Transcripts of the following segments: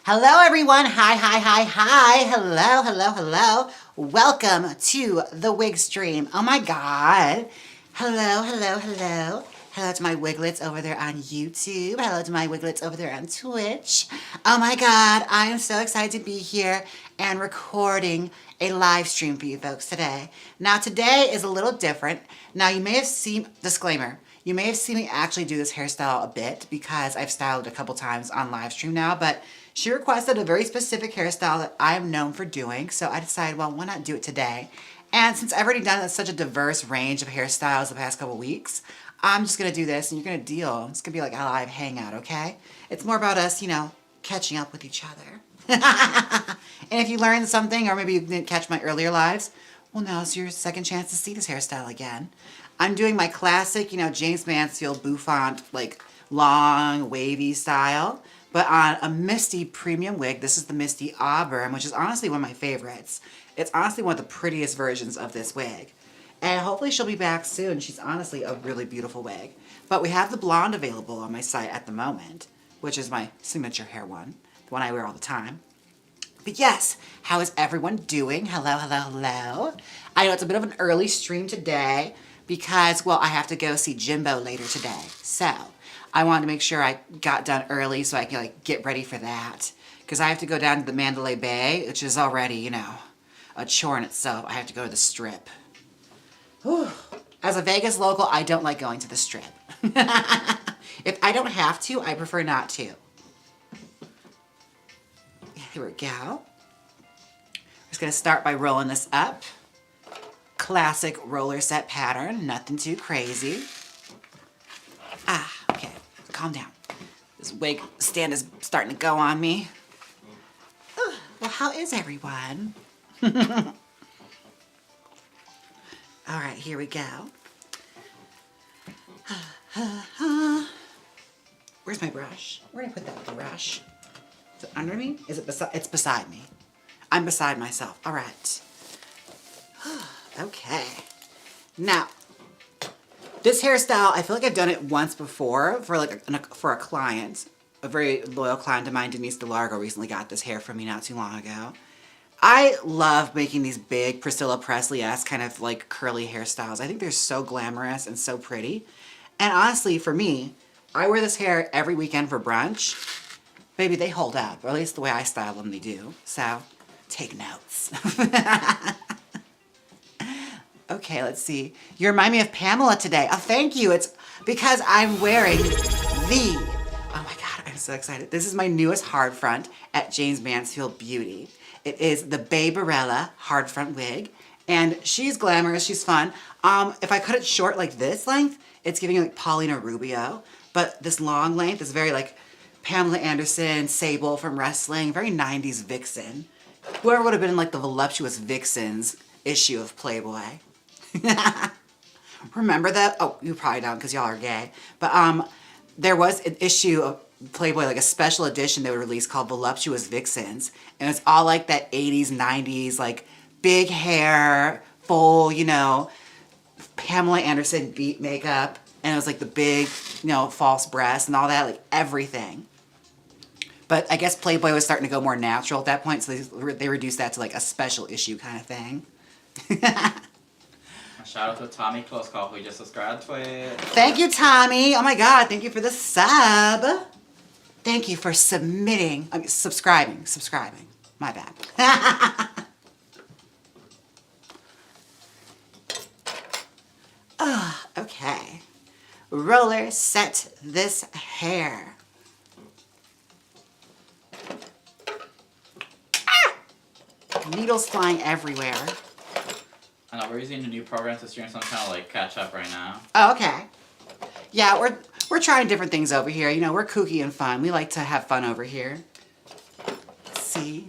Hello everyone, hi, hello. Welcome to the Wig stream. Oh my God. Hello. Hello to my wiglets over there on YouTube. Hello to my wiglets over there on Twitch. Oh my God, I am so excited to be here and recording a live stream for you folks today. Now today is a little different. Now you may have seen, disclaimer, you may have seen me actually do this hairstyle a bit because I've styled it a couple times on live stream now, but she requested a very specific hairstyle that I'm known for doing, so I decided, well, why not do it today? And since I've already done such a diverse range of hairstyles the past couple weeks, I'm just gonna do this and you're gonna deal. It's gonna be like a live hangout, okay? It's more about us, you know, catching up with each other. And if you learned something, or maybe you didn't catch my earlier lives, well, now's your second chance to see this hairstyle again. I'm doing my classic, you know, Jaymes Mansfield bouffant, like long, wavy style, but on a Misty premium wig. This is the Misty Auburn, which is honestly one of my favorites. It's honestly one of the prettiest versions of this wig. And hopefully she'll be back soon. She's honestly a really beautiful wig. But we have the blonde available on my site at the moment, which is my signature hair one, the one I wear all the time. But yes, how is everyone doing? Hello. I know it's a bit of an early stream today because, well, I have to go see Jimbo later today. So I wanted to make sure I got done early so I can like get ready for that. Because I have to go down to the Mandalay Bay, which is already, you know, a chore in itself. I have to go to the Strip. Whew. As a Vegas local, I don't like going to the Strip. If I don't have to, I prefer not to. Here we go. I'm just going to start by rolling this up. Classic roller set pattern, nothing too crazy. Okay, calm down. This wig stand is starting to go on me. Well, how is everyone? All right, here we go. Where's my brush? Where did I put that brush? Is it under me? Is it beside? It's beside me. I'm beside myself. All right. Okay. Now, this hairstyle, I feel like I've done it once before for like for a client. A very loyal client of mine, Denise DeLargo, recently got this hair from me not too long ago. I love making these big Priscilla Presley-esque kind of like curly hairstyles. I think they're so glamorous and so pretty. And honestly, for me, I wear this hair every weekend for brunch. Baby, they hold up, or at least the way I style them, they do. So, take notes. Okay, let's see. You remind me of Pamela today. Oh, thank you. It's because I'm wearing the, oh my God, I'm so excited. This is my newest hard front at Jaymes Mansfield Beauty. It is the Baberella hard front wig, and she's glamorous, she's fun. If I cut it short like this length, it's giving like Paulina Rubio, but this long length is very like Pamela Anderson, Sable from wrestling, very 90s vixen. Whoever would have been in like the voluptuous vixens issue of Playboy. Remember that? Oh, you probably don't because y'all are gay. But there was an issue of Playboy, like a special edition they would release called Voluptuous Vixens. And it's all like that 80s, 90s, like big hair, full, you know, Pamela Anderson beat makeup. And it was like the big, you know, false breasts and all that, like everything. But I guess Playboy was starting to go more natural at that point, so they reduced that to like a special issue kind of thing. Shout out to Tommy Close Call who just subscribed to it. Thank you, Tommy. Oh my God, thank you for the sub. Thank you for submitting, I mean, subscribing. My bad. Okay. Roller set this hair. Needles flying everywhere. I know, we're using a new program to stream some kind of like catch up right now. Oh, okay. Yeah, we're trying different things over here. You know, we're kooky and fun. We like to have fun over here. Let's see.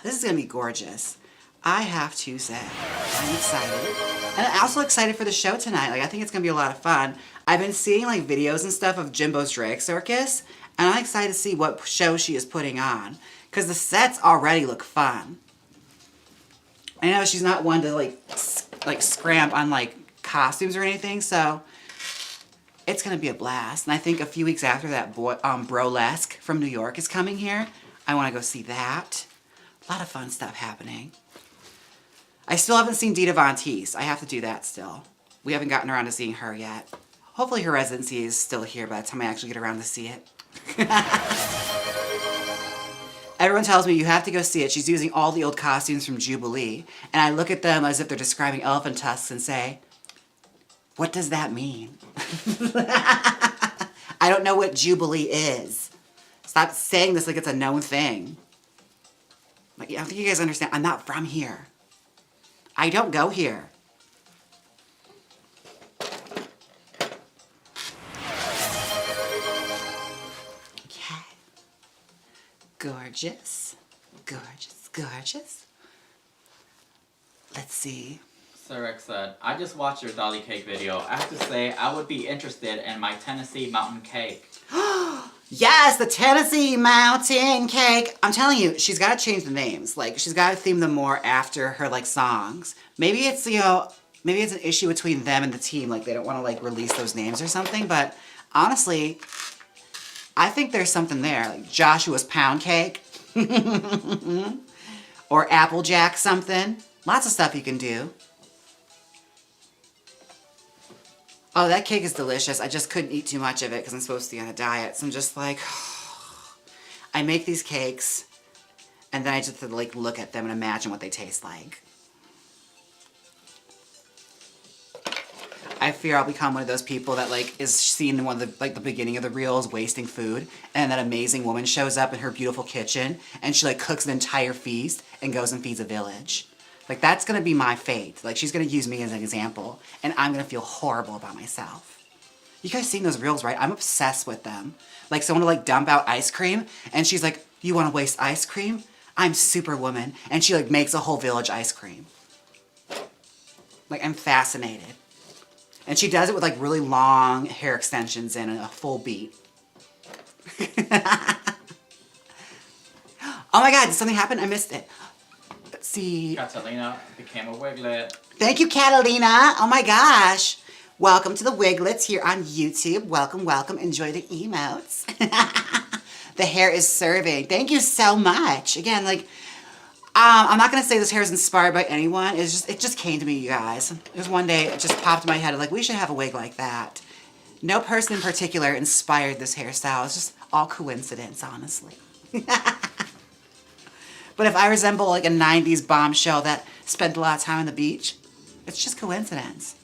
This is going to be gorgeous. I have to say, I'm excited. And I'm also excited for the show tonight. Like, I think it's going to be a lot of fun. I've been seeing like videos and stuff of Jimbo's Drag Circus, and I'm excited to see what show she is putting on. Because the sets already look fun. I know she's not one to like scramp on like costumes or anything, so It's going to be a blast. And I think a few weeks after that, Burlesque from New York is coming here. I want to go see that. A lot of fun stuff happening. I still haven't seen Dita Von Teese. I have to do that still. We haven't gotten around to seeing her yet. Hopefully her residency is still here by the time I actually get around to see it. Everyone tells me you have to go see it. She's using all the old costumes from Jubilee. And I look at them as if they're describing elephant tusks and say, what does that mean? I don't know what Jubilee is. Stop saying this like it's a known thing. Like, I don't think you guys understand. I'm not from here. I don't go here. Okay. Gorgeous. Gorgeous. Gorgeous. Let's see. Sarek said, I just watched your Dolly cake video. I have to say, I would be interested in my Tennessee mountain cake. Yes, the Tennessee mountain cake. I'm telling you, she's got to change the names. Like, she's got to theme them more after her, like, songs. Maybe it's, you know, maybe it's an issue between them and the team. Like, they don't want to, like, release those names or something. But honestly, I think there's something there. Like Joshua's pound cake. Or Applejack something. Lots of stuff you can do. Oh, that cake is delicious. I just couldn't eat too much of it because I'm supposed to be on a diet. So I'm just like, I make these cakes and then I just like look at them and imagine what they taste like. I fear I'll become one of those people that like is seen in one of the like the beginning of the reels wasting food, and that amazing woman shows up in her beautiful kitchen and she like cooks an entire feast and goes and feeds a village. Like, that's going to be my fate. Like, she's going to use me as an example, and I'm going to feel horrible about myself. You guys seen those reels, right? I'm obsessed with them. Like, someone will, like, dump out ice cream, and she's like, you want to waste ice cream? I'm Superwoman. And she, like, makes a whole village ice cream. Like, I'm fascinated. And she does it with, like, really long hair extensions and a full beat. Oh, my God, did something happen? I missed it. See. Catalina became a wiglet. Thank you, Catalina. Oh my gosh. Welcome to the Wiglets here on YouTube. Welcome, welcome. Enjoy the emotes. The hair is serving. Thank you so much. Again, like, I'm not going to say this hair is inspired by anyone. It just came to me, you guys. It was one day, it just popped in my head. Like, we should have a wig like that. No person in particular inspired this hairstyle. It's just all coincidence, honestly. But if I resemble like a 90s bombshell that spent a lot of time on the beach, it's just coincidence.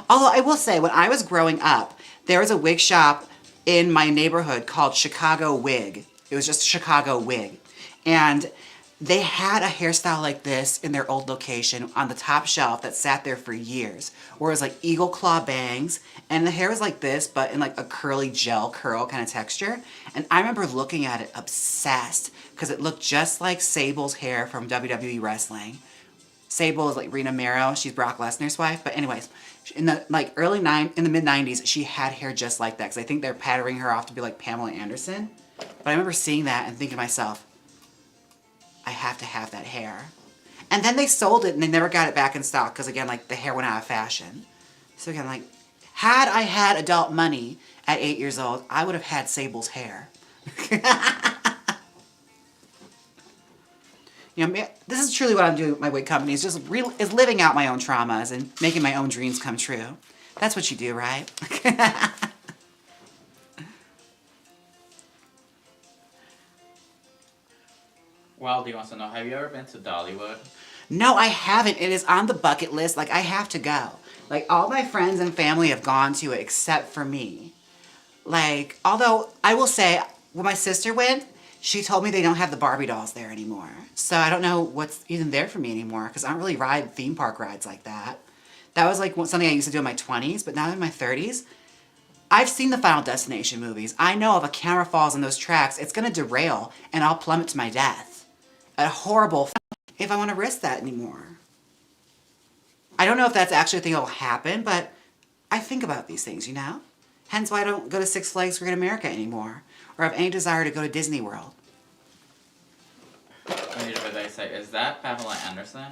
Although I will say, when I was growing up, there was a wig shop in my neighborhood called Chicago Wig. It was just Chicago Wig. And they had a hairstyle like this in their old location on the top shelf that sat there for years. Where it was like eagle claw bangs, and the hair was like this, but in like a curly gel curl kind of texture. And I remember looking at it obsessed, because it looked just like Sable's hair from WWE wrestling. Sable is like Rena Mero. She's Brock Lesnar's wife. But anyways, in the like in the mid 90s, she had hair just like that. Because I think they're patterning her off to be like Pamela Anderson. But I remember seeing that and thinking to myself, I have to have that hair. And then they sold it and they never got it back in stock. Because again, like the hair went out of fashion. So again, like, had I had adult money at 8 years old, I would have had Sable's hair. You know, this is truly what I'm doing with my wig company, is just is living out my own traumas and making my own dreams come true. That's what you do, right? Wildy wants to know, have you ever been to Dollywood? No, I haven't. It is on the bucket list. Like, I have to go. Like, all my friends and family have gone to it except for me. Like, although I will say, when my sister went, she told me they don't have the Barbie dolls there anymore. So I don't know what's even there for me anymore, because I don't really ride theme park rides like that. That was like something I used to do in my 20s, but now in my 30s, I've seen the Final Destination movies. I know if a camera falls on those tracks, it's going to derail and I'll plummet to my death. A horrible if I want to risk that anymore. I don't know if that's actually a thing that will happen, but I think about these things, you know? Hence why I don't go to Six Flags Great America anymore, or have any desire to go to Disney World. I need a bit, they say, is that Pamela Anderson?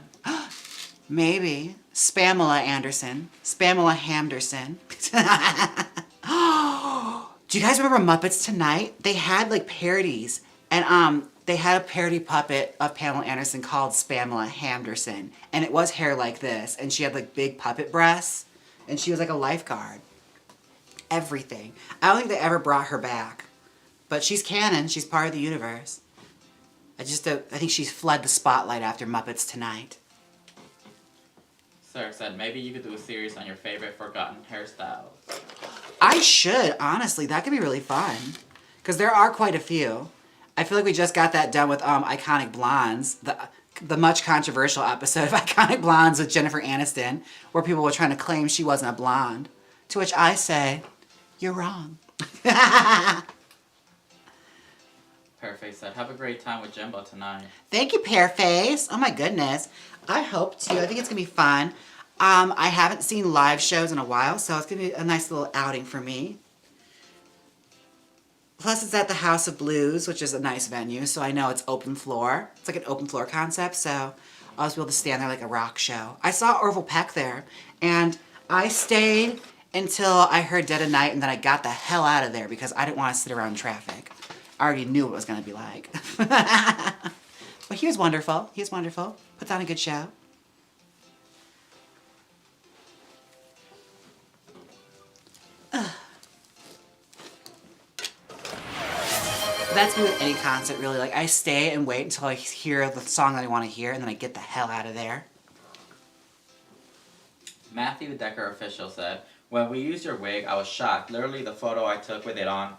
Maybe. Spamela Anderson. Spamela Hamderson. Do you guys remember Muppets Tonight? They had like parodies, and they had a parody puppet of Pamela Anderson called Spamela Hamderson, and it was hair like this, and she had like big puppet breasts, and she was like a lifeguard. Everything. I don't think they ever brought her back, but she's canon. She's part of the universe. I think she's fled the spotlight after Muppets Tonight. Sir said maybe you could do a series on your favorite forgotten hairstyles. I should, honestly. That could be really fun. Because there are quite a few. I feel like we just got that done with Iconic Blondes. The much controversial episode of Iconic Blondes with Jennifer Aniston, where people were trying to claim she wasn't a blonde. To which I say, you're wrong. Pearface said, have a great time with Jimbo tonight. Thank you, Pearface. Oh my goodness. I hope to. I think it's going to be fun. I haven't seen live shows in a while, so it's going to be a nice little outing for me. Plus, it's at the House of Blues, which is a nice venue, so I know it's open floor. It's like an open floor concept, so I'll just be able to stand there like a rock show. I saw Orville Peck there, and I stayed until I heard Dead of Night, and then I got the hell out of there because I didn't want to sit around in traffic. I already knew what it was going to be like. But he was wonderful. He was wonderful. Puts on a good show. That's me with any concert, really. Like, I stay and wait until I hear the song that I want to hear, and then I get the hell out of there. Matthew the Decker official said, when we used your wig, I was shocked. Literally, the photo I took with it on,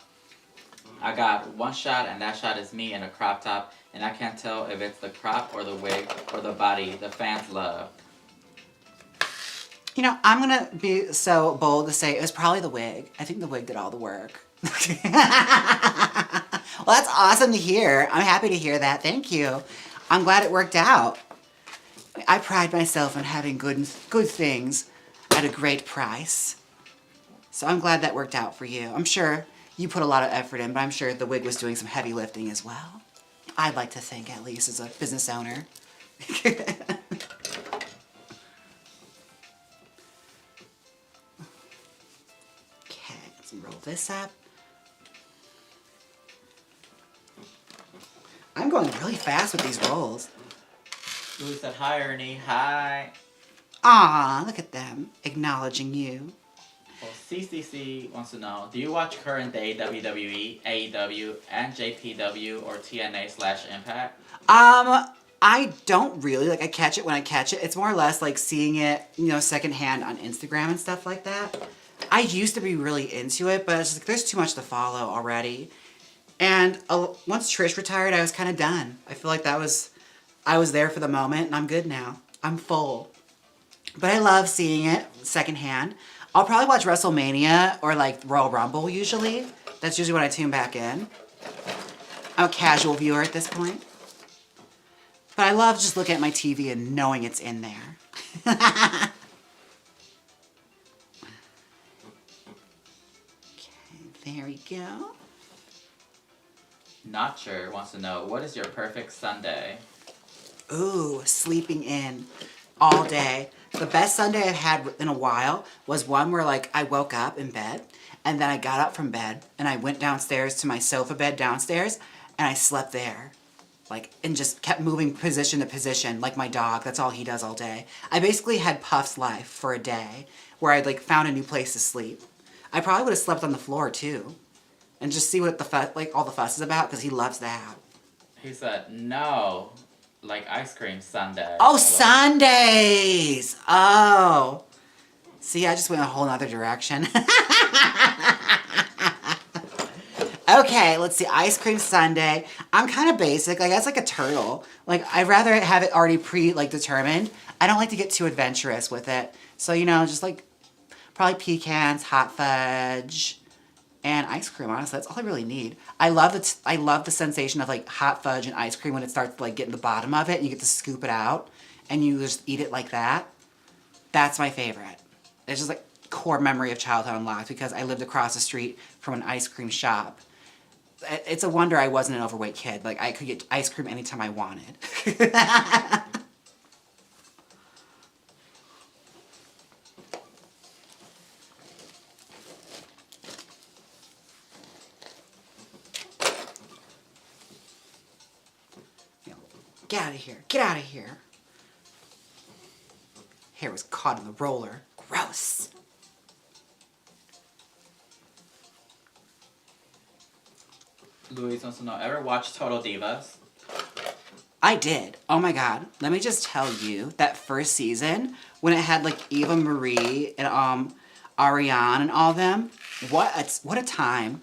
I got one shot, and that shot is me in a crop top, and I can't tell if it's the crop or the wig or the body the fans love. You know, I'm going to be so bold to say it was probably the wig. I think the wig did all the work. Well, that's awesome to hear. I'm happy to hear that. Thank you. I'm glad it worked out. I pride myself on having good things at a great price. So I'm glad that worked out for you. I'm sure you put a lot of effort in, but I'm sure the wig was doing some heavy lifting as well. I'd like to think, at least, as a business owner. Okay, let's roll this up. I'm going really fast with these rolls. Louis said, hi, Ernie. Hi. Aw, look at them, acknowledging you. Well, CCC wants to know, do you watch current day WWE, AEW, and JPW or TNA/Impact? I don't really. Like, I catch it when I catch it. It's more or less like seeing it, you know, secondhand on Instagram and stuff like that. I used to be really into it, but it's like, there's too much to follow already. And once Trish retired, I was kind of done. I feel like I was there for the moment, and I'm good now. I'm full. But I love seeing it secondhand. I'll probably watch WrestleMania or like Royal Rumble usually. That's usually when I tune back in. I'm a casual viewer at this point. But I love just looking at my TV and knowing it's in there. Okay, there we go. Not sure wants to know, what is your perfect Sunday? Ooh, sleeping in all day. The best Sunday I've had in a while was one where like I woke up in bed and then I got up from bed and I went downstairs to my sofa bed downstairs and I slept there. Like, and just kept moving position to position like my dog. That's all he does all day. I basically had Puff's life for a day where I'd like found a new place to sleep. I probably would have slept on the floor too and just see what all the fuss is about because he loves that. He said, no, like ice cream sundae. Oh, Sundays! Oh. See, I just went a whole nother direction. Okay, let's see. Ice cream sundae. I'm kind of basic. Like, that's like a turtle. Like, I'd rather have it already determined. I don't like to get too adventurous with it. So, you know, just like probably pecans, hot fudge, and ice cream. Honestly, that's all I really need. I love the sensation of like hot fudge and ice cream when it starts to like get in the bottom of it and you get to scoop it out and you just eat it like that. That's my favorite. It's just like core memory of childhood unlocked because I lived across the street from an ice cream shop. It's a wonder I wasn't an overweight kid. Like, I could get ice cream anytime I wanted. Get out of here. Get out of here. Hair was caught in the roller. Gross. Louise wants to know, ever watch Total Divas? I did. Oh my god. Let me just tell you, that first season, when it had like Eva Marie and Ariane and all them, what a time.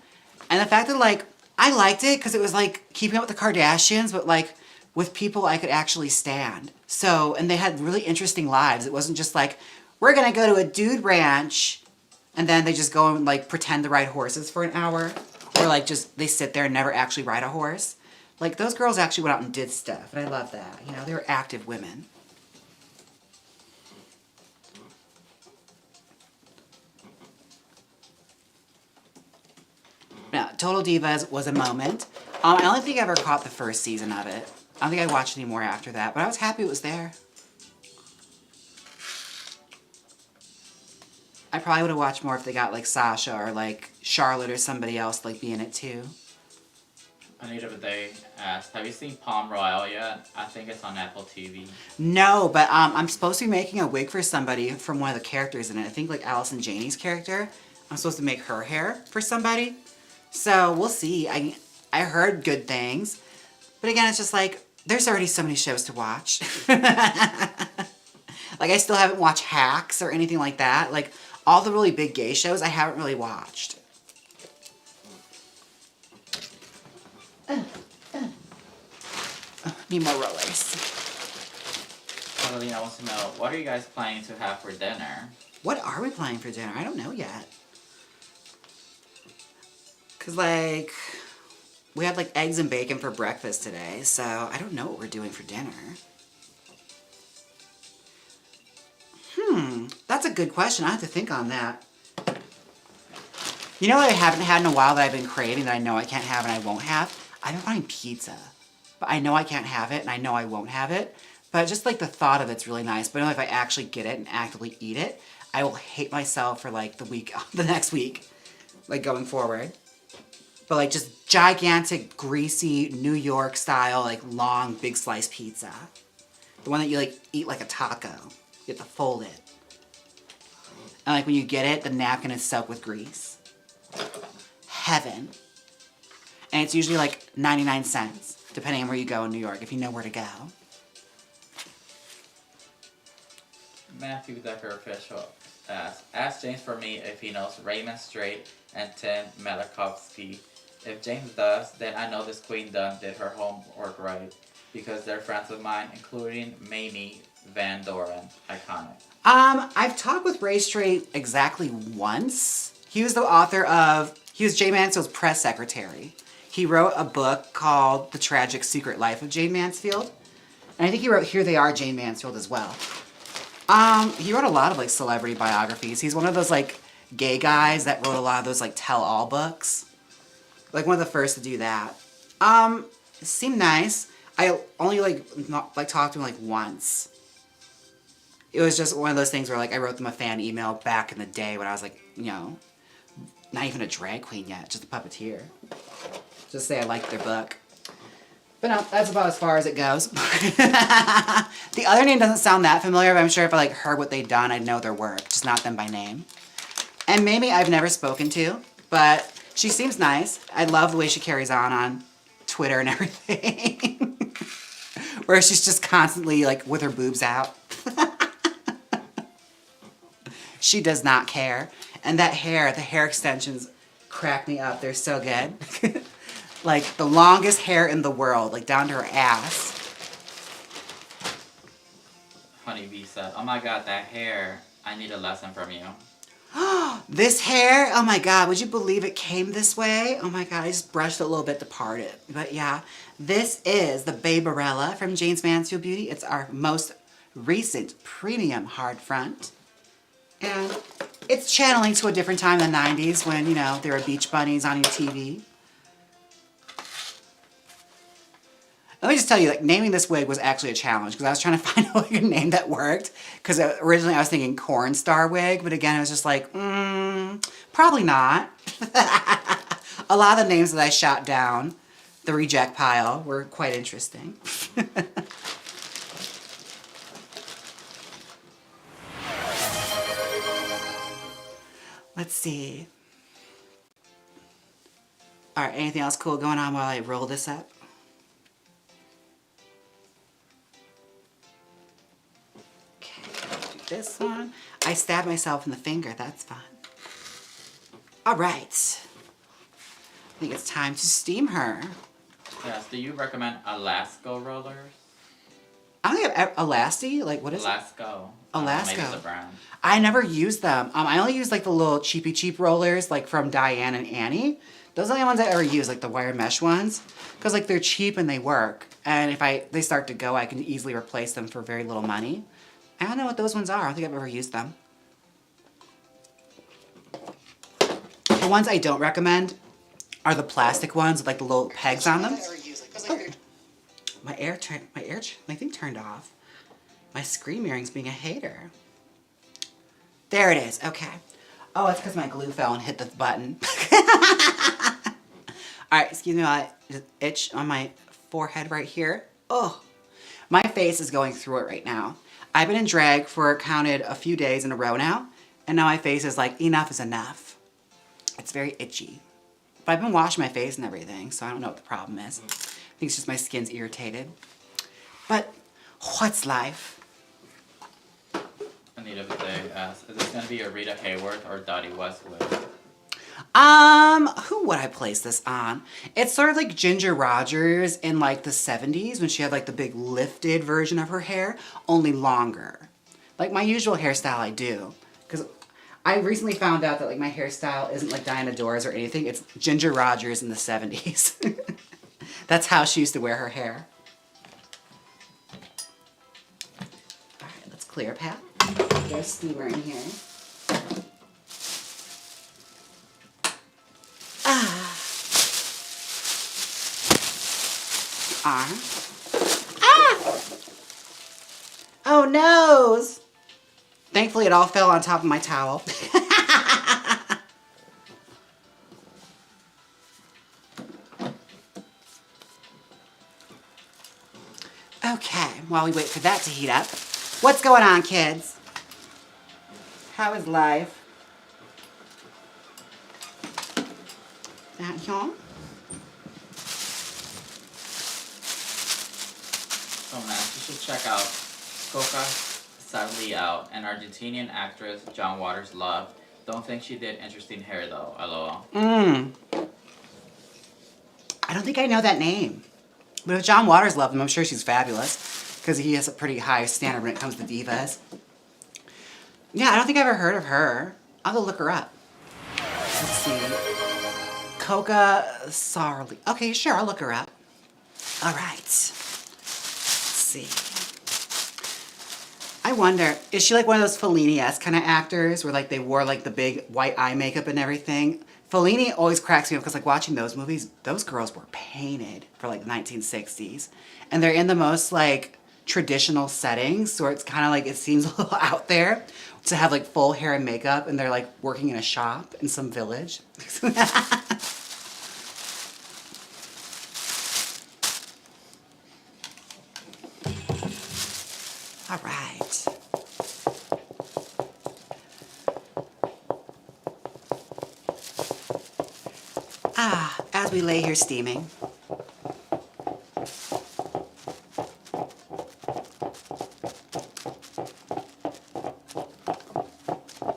And the fact that like, I liked it because it was like keeping up with the Kardashians, but like with people I could actually stand. So, and they had really interesting lives. It wasn't just like, we're gonna go to a dude ranch and then they just go and like pretend to ride horses for an hour. Or like just, they sit there and never actually ride a horse. Like, those girls actually went out and did stuff, and I love that. You know, they were active women. Now, Total Divas was a moment. I only think I ever caught the first season of it. I don't think I watched any more after that, but I was happy it was there. I probably would have watched more if they got, like, Sasha or, like, Charlotte or somebody else, like, be in it, too. Anita Bidet asked, have you seen Palm Royale yet? I think it's on Apple TV. No, but I'm supposed to be making a wig for somebody from one of the characters in it. I think like Allison Janney's character. I'm supposed to make her hair for somebody. So we'll see. I heard good things. But again, it's just like, there's already so many shows to watch. Like I still haven't watched Hacks or anything like that. Like all the really big gay shows I haven't really watched. Need more rollers. Catalina wants to know, what are you guys planning to have for dinner? What are we planning for dinner? I don't know yet. Cause like, we had like eggs and bacon for breakfast today, so I don't know what we're doing for dinner. That's a good question. I have to think on that. You know what I haven't had in a while that I've been craving that I know I can't have and I won't have? I've been wanting pizza. But I know I can't have it and I know I won't have it. But just like the thought of it's really nice. But I know if I actually get it and actively eat it, I will hate myself for like the next week. Like going forward. But like just gigantic, greasy, New York style, like long, big slice pizza. The one that you like eat like a taco. You have to fold it. And like when you get it, the napkin is soaked with grease. Heaven. And it's usually like 99 cents, depending on where you go in New York, if you know where to go. Matthew Decker Official asks, ask James for me if he knows Raymond Strait and Tim Melikovsky. If James does, then I know this queen done did her homework right, because they're friends of mine, including Mamie Van Doren. Iconic. I've talked with Ray Strait exactly once. He was the author of, he was Jay Mansfield's press secretary. He wrote a book called The Tragic Secret Life of Jayme Mansfield. And I think he wrote Here They Are, Jayme Mansfield as well. He wrote a lot of like celebrity biographies. He's one of those like gay guys that wrote a lot of those like tell-all books. Like one of the first to do that. It seemed nice. I only talked to him like once. It was just one of those things where like I wrote them a fan email back in the day when I was like, you know, not even a drag queen yet, just a puppeteer. Just say I liked their book. But no, that's about as far as it goes. The other name doesn't sound that familiar, but I'm sure if I like heard what they'd done, I'd know their work, just not them by name. And Mamie I've never spoken to, but she seems nice. I love the way she carries on Twitter and everything. Where she's just constantly like with her boobs out. She does not care. And that hair, the hair extensions crack me up. They're so good. Like the longest hair in the world, like down to her ass. Honeybee said, oh my god, that hair, I need a lesson from you. This hair, oh my god, would you believe it came this way? Oh my god, I just brushed it a little bit to part it. But yeah, this is the Baberella from Jaymes Mansfield Beauty. It's our most recent premium hard front. And it's channeling to a different time in the 90s when, you know, there were beach bunnies on your TV. Let me just tell you, like, naming this wig was actually a challenge because I was trying to find a name that worked. Because originally I was thinking corn star wig, but again, I was just like, probably not. A lot of the names that I shot down the reject pile were quite interesting. Let's see. All right, anything else cool going on while I roll this up? Okay, do this one. I stabbed myself in the finger. That's fun. All right. I think it's time to steam her. Yes. Do you recommend Alaska rollers? I don't think I've Elasti? Like, what is Alaska. it? Maybe Alaska. it's a brand. I never used them. I only use like the little cheap rollers, like from Diane and Annie. Those are the only ones I ever use, like the wire mesh ones, because like they're cheap and they work. And if they start to go, I can easily replace them for very little money. I don't know what those ones are. I don't think I've ever used them. The ones I don't recommend are the plastic ones with like the little pegs on them. Oh, my thing turned off. My screen mirroring's being a hater. There it is. Okay. Oh, it's because my glue fell and hit the button. All right, excuse me while I just itch on my forehead right here. Oh, my face is going through it right now. I've been in drag for counted a few days in a row now, and now my face is like, enough is enough. It's very itchy. But I've been washing my face and everything, so I don't know what the problem is. I think it's just my skin's irritated. But what's life? Anita Vite asks, is this going to be a Rita Hayworth or Dottie Westwood? Who would I place this on? It's sort of like Ginger Rogers in like the 70s when she had like the big lifted version of her hair, only longer. Like my usual hairstyle I do. Because I recently found out that like my hairstyle isn't like Diana Dors or anything. It's Ginger Rogers in the 70s. That's how she used to wear her hair. All right, let's clear Pat. There's steamer in here. Oh no! Thankfully it all fell on top of my towel. Okay, while we wait for that to heat up, what's going on, kids? How is life? That y'all? Oh man, you should check out Coca Sadly Out, an Argentinian actress John Waters loved. Don't think she did interesting hair though, lol. I don't think I know that name. But if John Waters loved him, I'm sure she's fabulous. Because he has a pretty high standard when it comes to divas. Yeah, I don't think I've ever heard of her. I'll go look her up. Let's see. Coca Sarli. Okay, sure, I'll look her up. All right. Let's see. I wonder, is she like one of those Fellini-esque kind of actors where like they wore like the big white eye makeup and everything? Fellini always cracks me up because like watching those movies, those girls were painted for like the 1960s. And they're in the most like traditional settings, so it's kind of like it seems a little out there to have like full hair and makeup and they're like working in a shop in some village. All right. As we lay here steaming.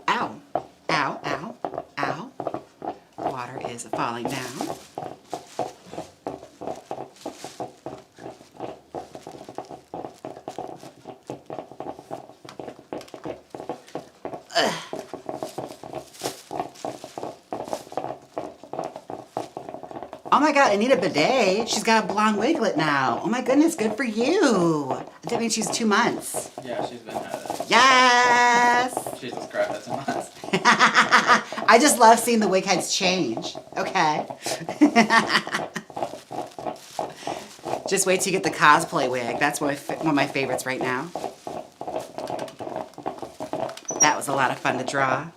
Ow, ow, ow, ow. Water is falling down. Oh my god, I need a bidet. She's got a blonde wiglet now. Oh my goodness, good for you. That means she's 2 months. Yeah, she's been at it. Yes! She's described as a month. I just love seeing the wig heads change. Okay. Just wait till you get the cosplay wig. That's one of my favorites right now. That was a lot of fun to draw.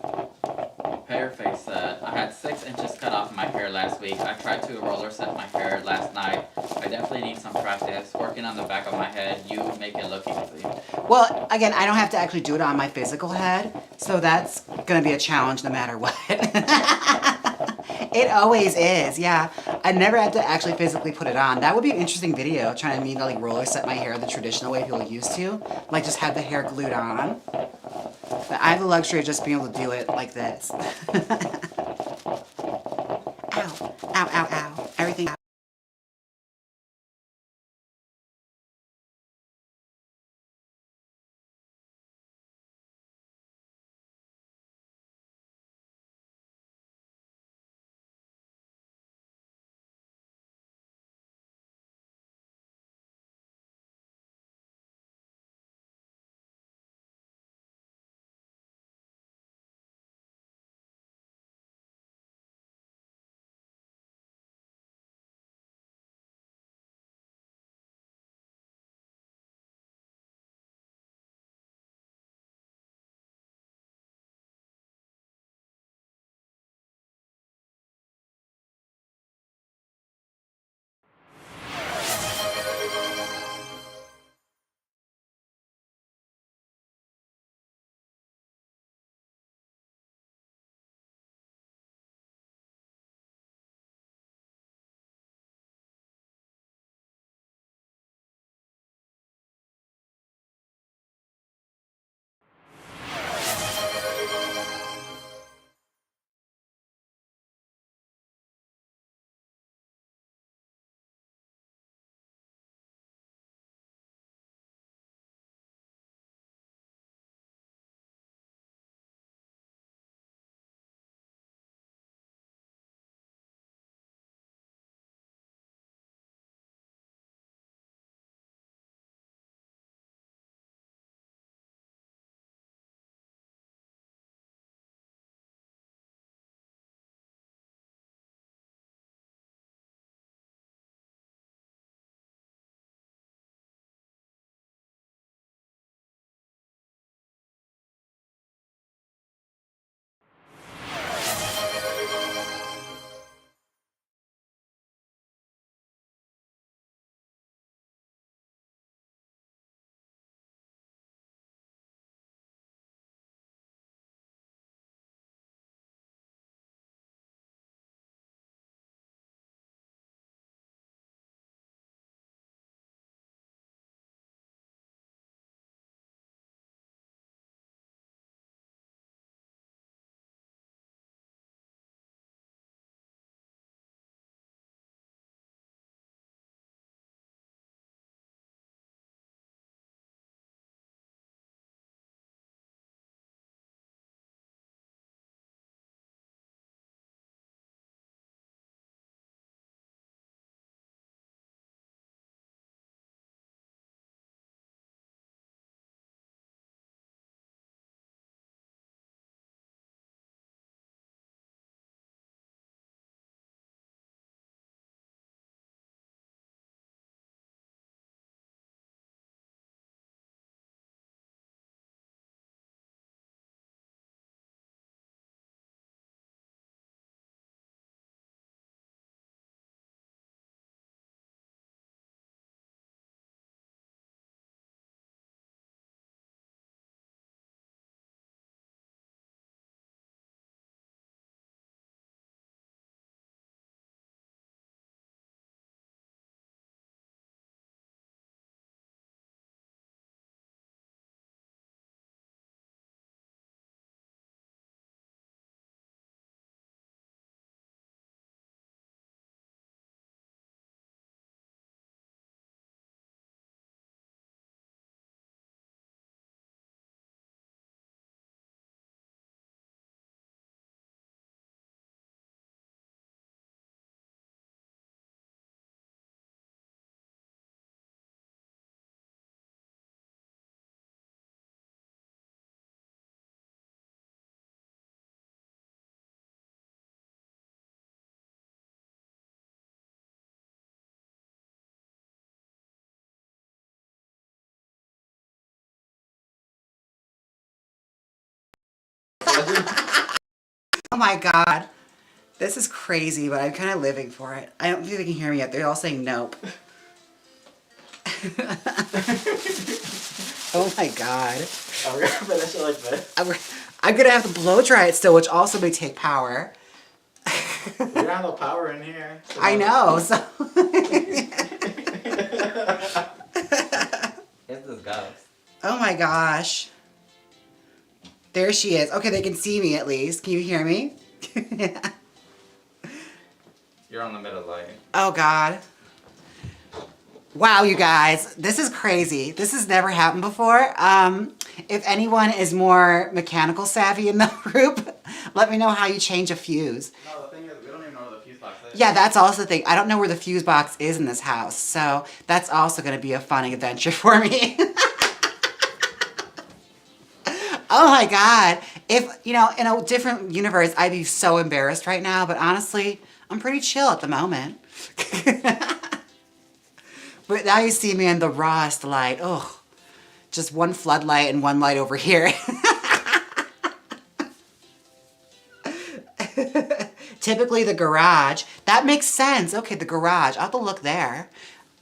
Pearface said, I had 6 inches cut off my hair last week. I tried to roller set my hair last night. I definitely need some practice. Working on the back of my head, you make it look easy. Well, again, I don't have to actually do it on my physical head, so that's gonna be a challenge no matter what. It always is, yeah. I never had to actually physically put it on. That would be an interesting video, trying to me to like roller set my hair the traditional way people used to, like just have the hair glued on. But I have the luxury of just being able to do it like this. Ow, ow, ow, ow, everything. Oh my God. This is crazy, but I'm kind of living for it. I don't think they can hear me yet. They're all saying nope. Oh my god. I'm gonna finish it like this. I'm gonna have to blow dry it still, which also may take power. We don't have no power in here. So I know, so... Here's this ghost. Oh my gosh. There she is. Okay, they can see me at least. Can you hear me? You're on the middle light. Oh god. Wow, you guys, this is crazy. This has never happened before. If anyone is more mechanical savvy in the group, let me know how you change a fuse. No, the thing is, we don't even know where the fuse box is. Yeah, that's also the thing. I don't know where the fuse box is in this house, so that's also going to be a fun adventure for me. Oh my god. If, you know, in a different universe, I'd be so embarrassed right now, but honestly, I'm pretty chill at the moment. But now you see me in the rawest light. Oh, just one floodlight and one light over here. Typically the garage. That makes sense. Okay, the garage. I'll have to look there.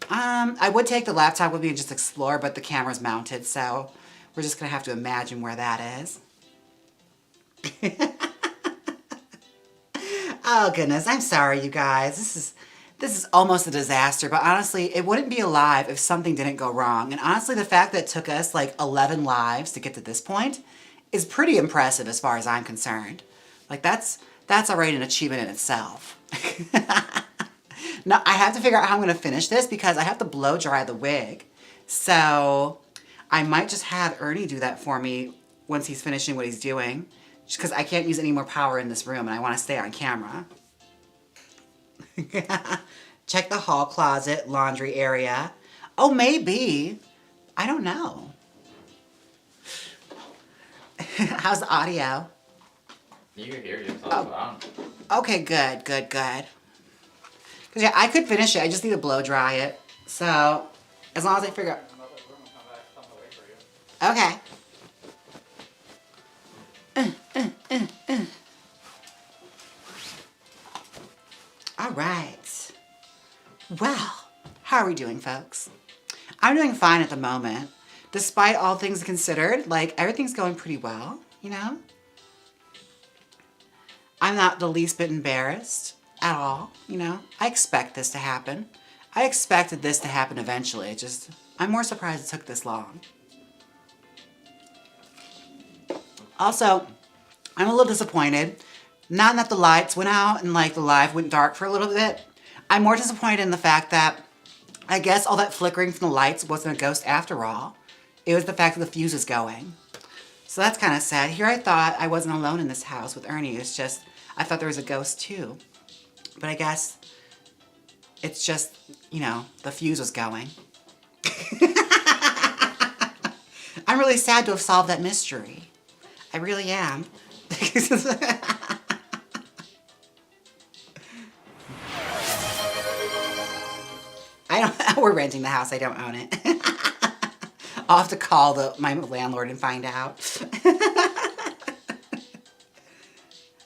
I would take the laptop with me and just explore, but the camera's mounted, so we're just gonna have to imagine where that is. Oh goodness, I'm sorry you guys. This is almost a disaster, but honestly, it wouldn't be alive if something didn't go wrong. And honestly, the fact that it took us like 11 lives to get to this point is pretty impressive as far as I'm concerned. Like that's already an achievement in itself. Now, I have to figure out how I'm gonna finish this because I have to blow dry the wig. So I might just have Ernie do that for me once he's finishing what he's doing. Just because I can't use any more power in this room and I want to stay on camera. Check the hall closet, laundry area. Oh, maybe. I don't know. How's the audio? You can hear yourself. Okay, good. Because yeah, I could finish it. I just need to blow dry it. So, as long as I figure out... Okay. All right. Well, how are we doing, folks? I'm doing fine at the moment. Despite all things considered, like, everything's going pretty well, you know? I'm not the least bit embarrassed at all, you know? I expect this to happen. I expected this to happen eventually. I'm more surprised it took this long. Also, I'm a little disappointed. Not that the lights went out and like the live went dark for a little bit. I'm more disappointed in the fact that I guess all that flickering from the lights wasn't a ghost after all. It was the fact that the fuse was going. So that's kind of sad. Here I thought I wasn't alone in this house with Ernie. It's just, I thought there was a ghost too. But I guess it's just, you know, the fuse was going. I'm really sad to have solved that mystery. I really am. We're renting the house. I don't own it. I'll have to call my landlord and find out.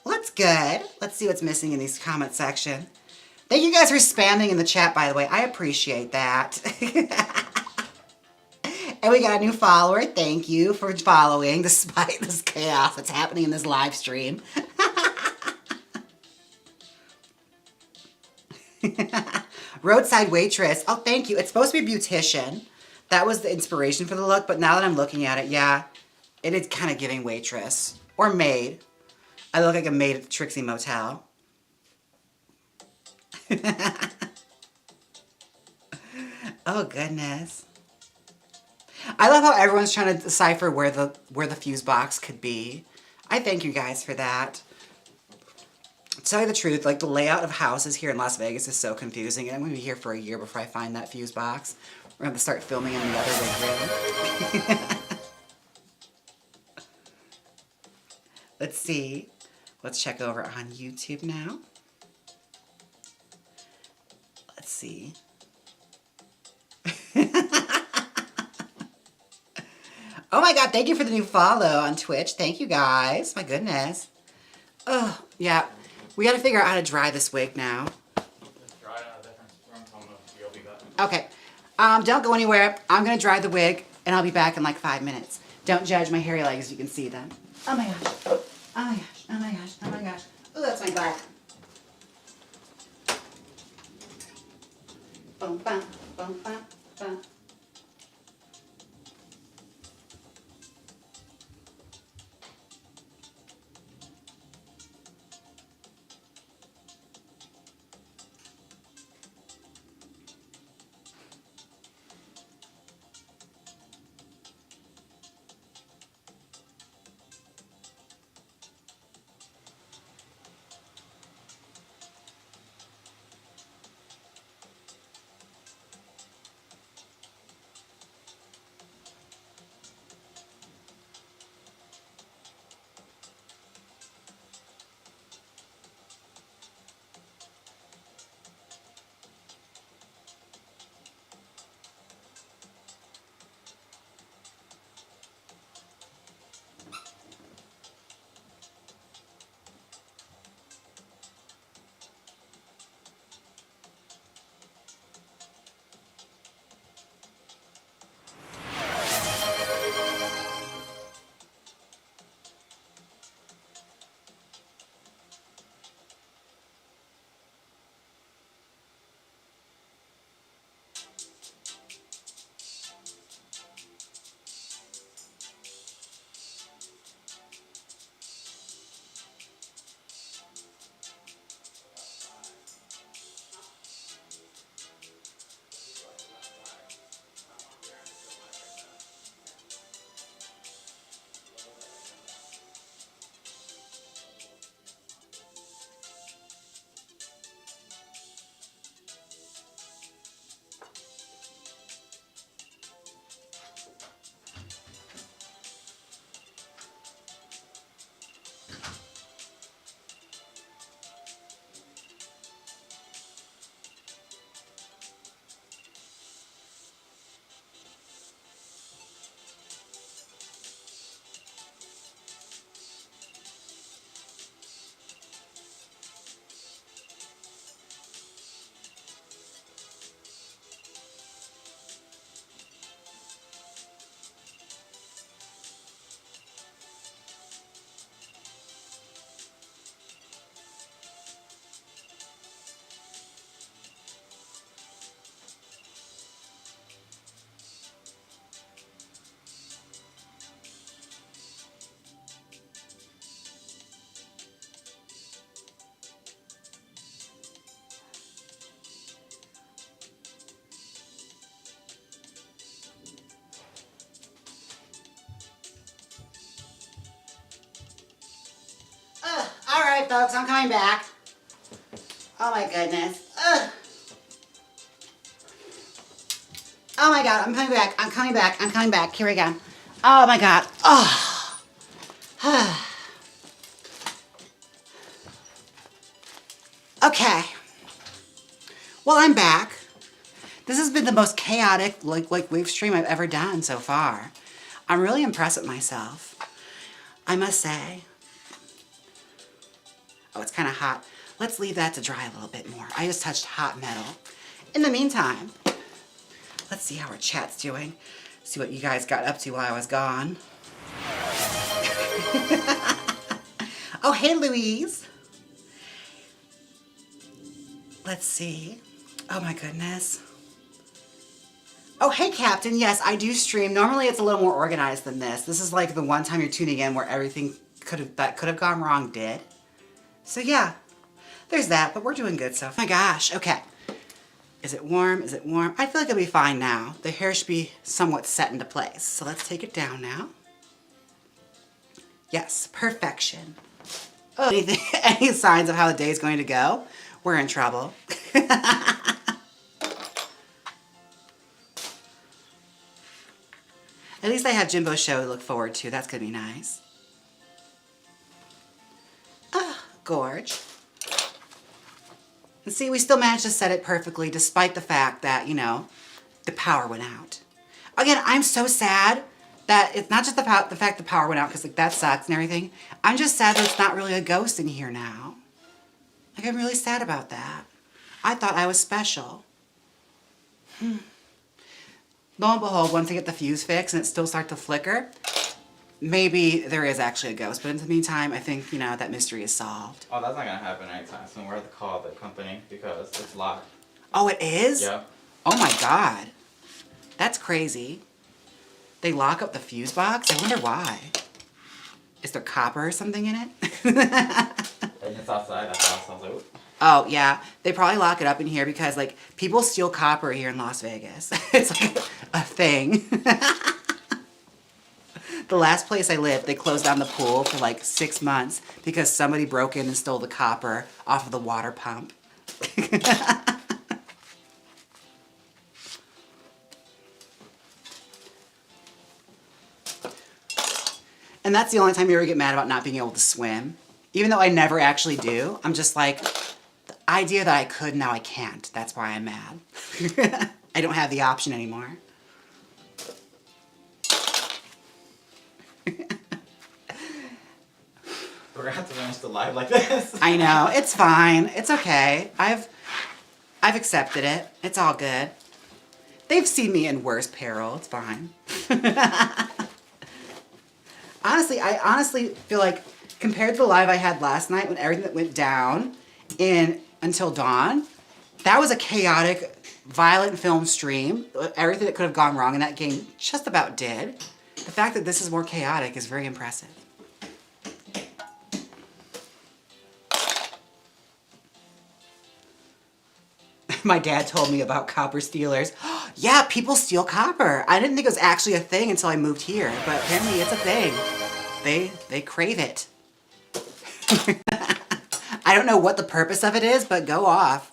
Well, that's good. Let's see what's missing in these comment section. Thank you guys for spamming in the chat, by the way. I appreciate that. And we got a new follower. Thank you for following despite this chaos that's happening in this live stream. Roadside waitress. Oh, thank you. It's supposed to be beautician. That was the inspiration for the look, but now that I'm looking at it, yeah, it is kind of giving waitress or maid. I look like a maid at the Trixie Motel. Oh, goodness. I love how everyone's trying to decipher where the fuse box could be. I thank you guys for that. To tell you the truth, like the layout of houses here in Las Vegas is so confusing, and I'm going to be here for a year before I find that fuse box. We're going to start filming in the other wig room. Let's see. Let's check over on YouTube now. Let's see. Oh my god, thank you for the new follow on Twitch. Thank you guys. My goodness. Oh, yeah. We gotta figure out how to dry this wig now. Just dry it in a different room, tell them you'll be back. Okay. Don't go anywhere. I'm gonna dry the wig and I'll be back in like 5 minutes. Don't judge my hairy legs, you can see them. Oh my gosh. Oh my gosh. Oh my gosh. Oh my gosh. Oh, that's my butt. Boom, bum, boom, bum, bum. All right, folks, I'm coming back. Oh my goodness. Ugh. Oh my God, I'm coming back. I'm coming back. I'm coming back. Here we go. Oh my God. Oh. Okay. Well, I'm back. This has been the most chaotic like wave stream I've ever done so far. I'm really impressed with myself, I must say. Oh, it's kind of hot. Let's leave that to dry a little bit more. I just touched hot metal. In the meantime, let's see how our chat's doing. See what you guys got up to while I was gone. Oh, hey, Louise. Let's see. Oh my goodness. Oh, hey, Captain. Yes, I do stream. Normally it's a little more organized than this. This is like the one time you're tuning in where everything that could have gone wrong did. So yeah, there's that, but we're doing good so. Oh my gosh, okay. Is it warm? Is it warm? I feel like it'll be fine now. The hair should be somewhat set into place. So let's take it down now. Yes, perfection. Oh, any signs of how the day is going to go? We're in trouble. At least I have Jimbo's show to look forward to. That's going to be nice. Ah, gorge. And see, we still managed to set it perfectly despite the fact that, you know, the power went out. Again, I'm so sad that it's not just the fact the power went out, because like that sucks and everything. I'm just sad that it's not really a ghost in here now. Like, I'm really sad about that. I thought I was special. Lo and behold, once I get the fuse fixed and it still starts to flicker, maybe there is actually a ghost. But in the meantime, I think, you know, that mystery is solved. Oh, that's not gonna happen anytime soon. We're have to call the company because it's locked. Oh, it is? Yeah. Oh my God. That's crazy. They lock up the fuse box? I wonder why. Is there copper or something in it? And it's outside the house. I was like, "Oop." Oh, yeah. They probably lock it up in here because, like, people steal copper here in Las Vegas. It's like a thing. The last place I lived, they closed down the pool for like 6 months because somebody broke in and stole the copper off of the water pump. And that's the only time you ever get mad about not being able to swim. Even though I never actually do, I'm just like, the idea that I could, now I can't. That's why I'm mad. I don't have the option anymore. We're gonna have to finish the live like this. I know, it's fine. It's okay. I've accepted it. It's all good. They've seen me in worse peril. It's fine. Honestly, I honestly feel like compared to the live I had last night when everything that went down until dawn, that was a chaotic, violent film stream. Everything that could have gone wrong in that game just about did. The fact that this is more chaotic is very impressive. My dad told me about copper stealers. Yeah, people steal copper. I didn't think it was actually a thing until I moved here, but apparently it's a thing. They crave it. I don't know what the purpose of it is, but go off.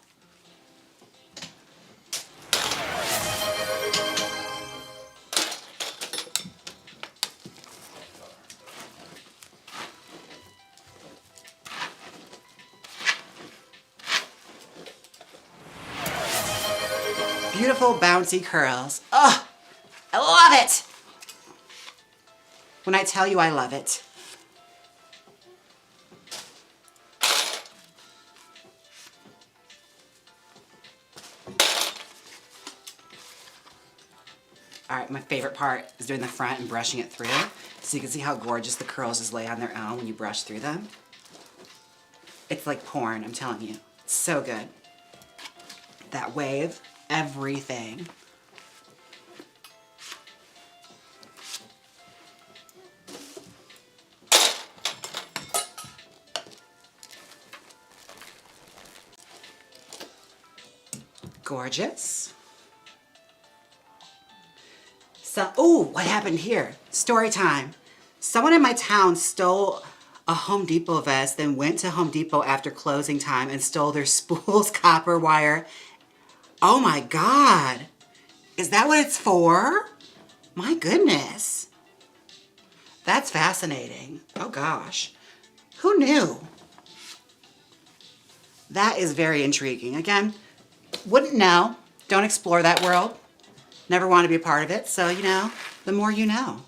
Beautiful bouncy curls. Oh, I love it. When I tell you I love it. All right, my favorite part is doing the front and brushing it through. So you can see how gorgeous the curls just lay on their own when you brush through them. It's like porn, I'm telling you. It's so good. That wave, everything. Gorgeous. So, oh, what happened here? Story time. Someone in my town stole a Home Depot vest, then went to Home Depot after closing time and stole their spools, copper wire. Oh my God. Is that what it's for? My goodness. That's fascinating. Oh gosh. Who knew? That is very intriguing. Again, wouldn't know. Don't explore that world. Never want to be a part of it. So, you know, the more you know.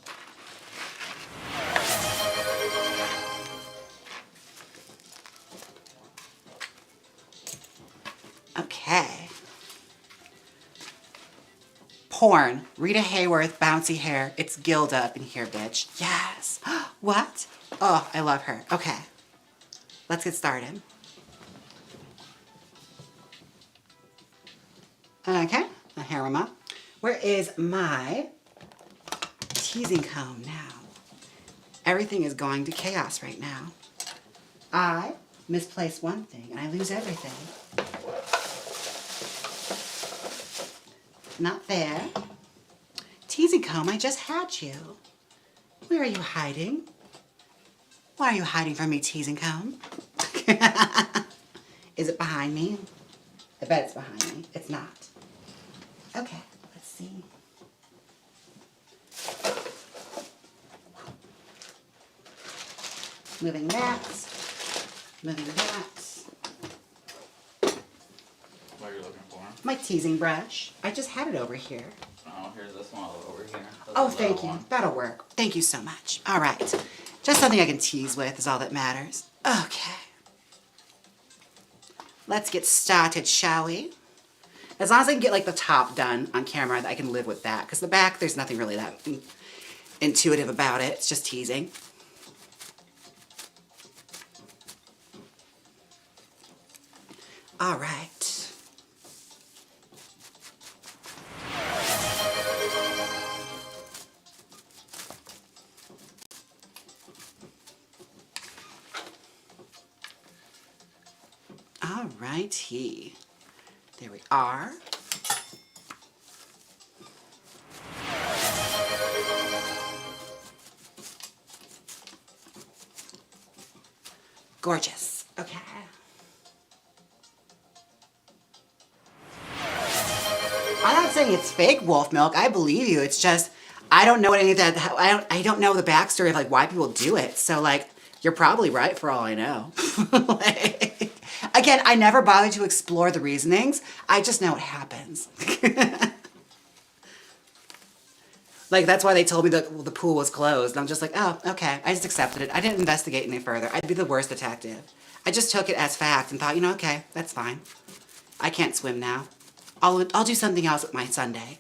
Okay. Porn. Rita Hayworth, bouncy hair. It's Gilda up in here, bitch. Yes. What? Oh, I love her. Okay. Let's get started. Okay. A hair them up. Where is my teasing comb now? Everything is going to chaos right now. I misplace one thing and I lose everything. Not fair. Teasing comb, I just had you. Where are you hiding? Why are you hiding from me, teasing comb? Is it behind me? I bet it's behind me. It's not. Okay, let's see. Moving that. Moving that. What are you looking for? My teasing brush. I just had it over here. Oh, here's this one over here. Oh, thank you. That'll work. Thank you so much. All right. Just something I can tease with is all that matters. Okay. let's get started, shall we? As long as I can get like the top done on camera, I can live with that. Because the back, there's nothing really that intuitive about it. It's just teasing. All right. All righty. There we are. Gorgeous. Okay. I'm not saying it's fake wolf milk. I believe you. It's just I don't know any of that. I don't know the backstory of like why people do it. So like you're probably right for all I know. Like, again, I never bothered to explore the reasonings. I just know it happens. Like that's why they told me that the pool was closed. And I'm just like, oh, okay. I just accepted it. I didn't investigate any further. I'd be the worst detective. I just took it as fact and thought, you know, okay, that's fine. I can't swim now. I'll do something else with my Sunday.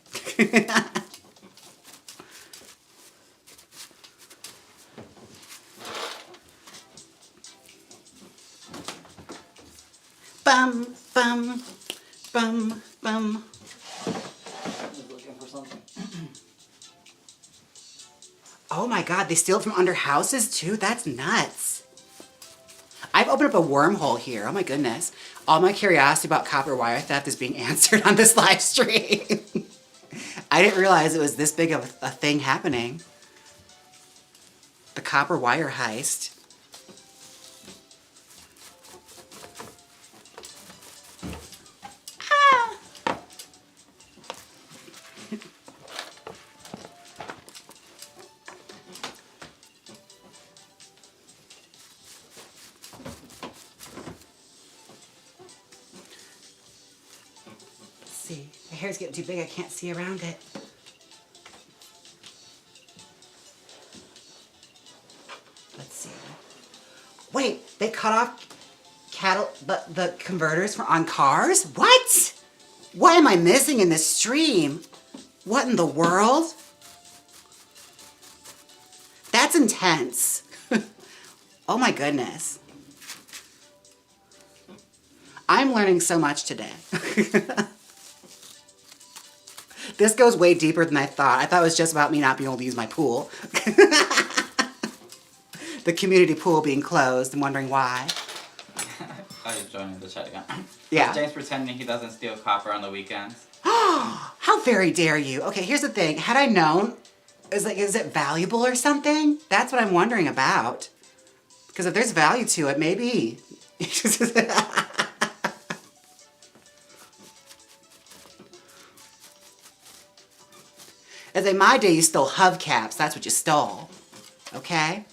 Bum, bum, bum, bum. Just looking for something. Oh my God, they steal it from under houses too? That's nuts. I've opened up a wormhole here. Oh my goodness. All my curiosity about copper wire theft is being answered on this live stream. I didn't realize it was this big of a thing happening. The copper wire heist. Ah. See, the hair's getting too big. I can't see around it. Let's see. Wait, they cut off the converters on cars? What? What am I missing in this stream? What in the world? That's intense. Oh my goodness. I'm learning so much today. This goes way deeper than I thought. I thought it was just about me not being able to use my pool. The community pool being closed and wondering why. I was joining the chat again. Yeah. James pretending he doesn't steal copper on the weekends. How very dare you? Okay, here's the thing. Had I known, is it valuable or something? That's what I'm wondering about. Because if there's value to it, maybe. As in my day, you stole hubcaps. That's what you stole. Okay?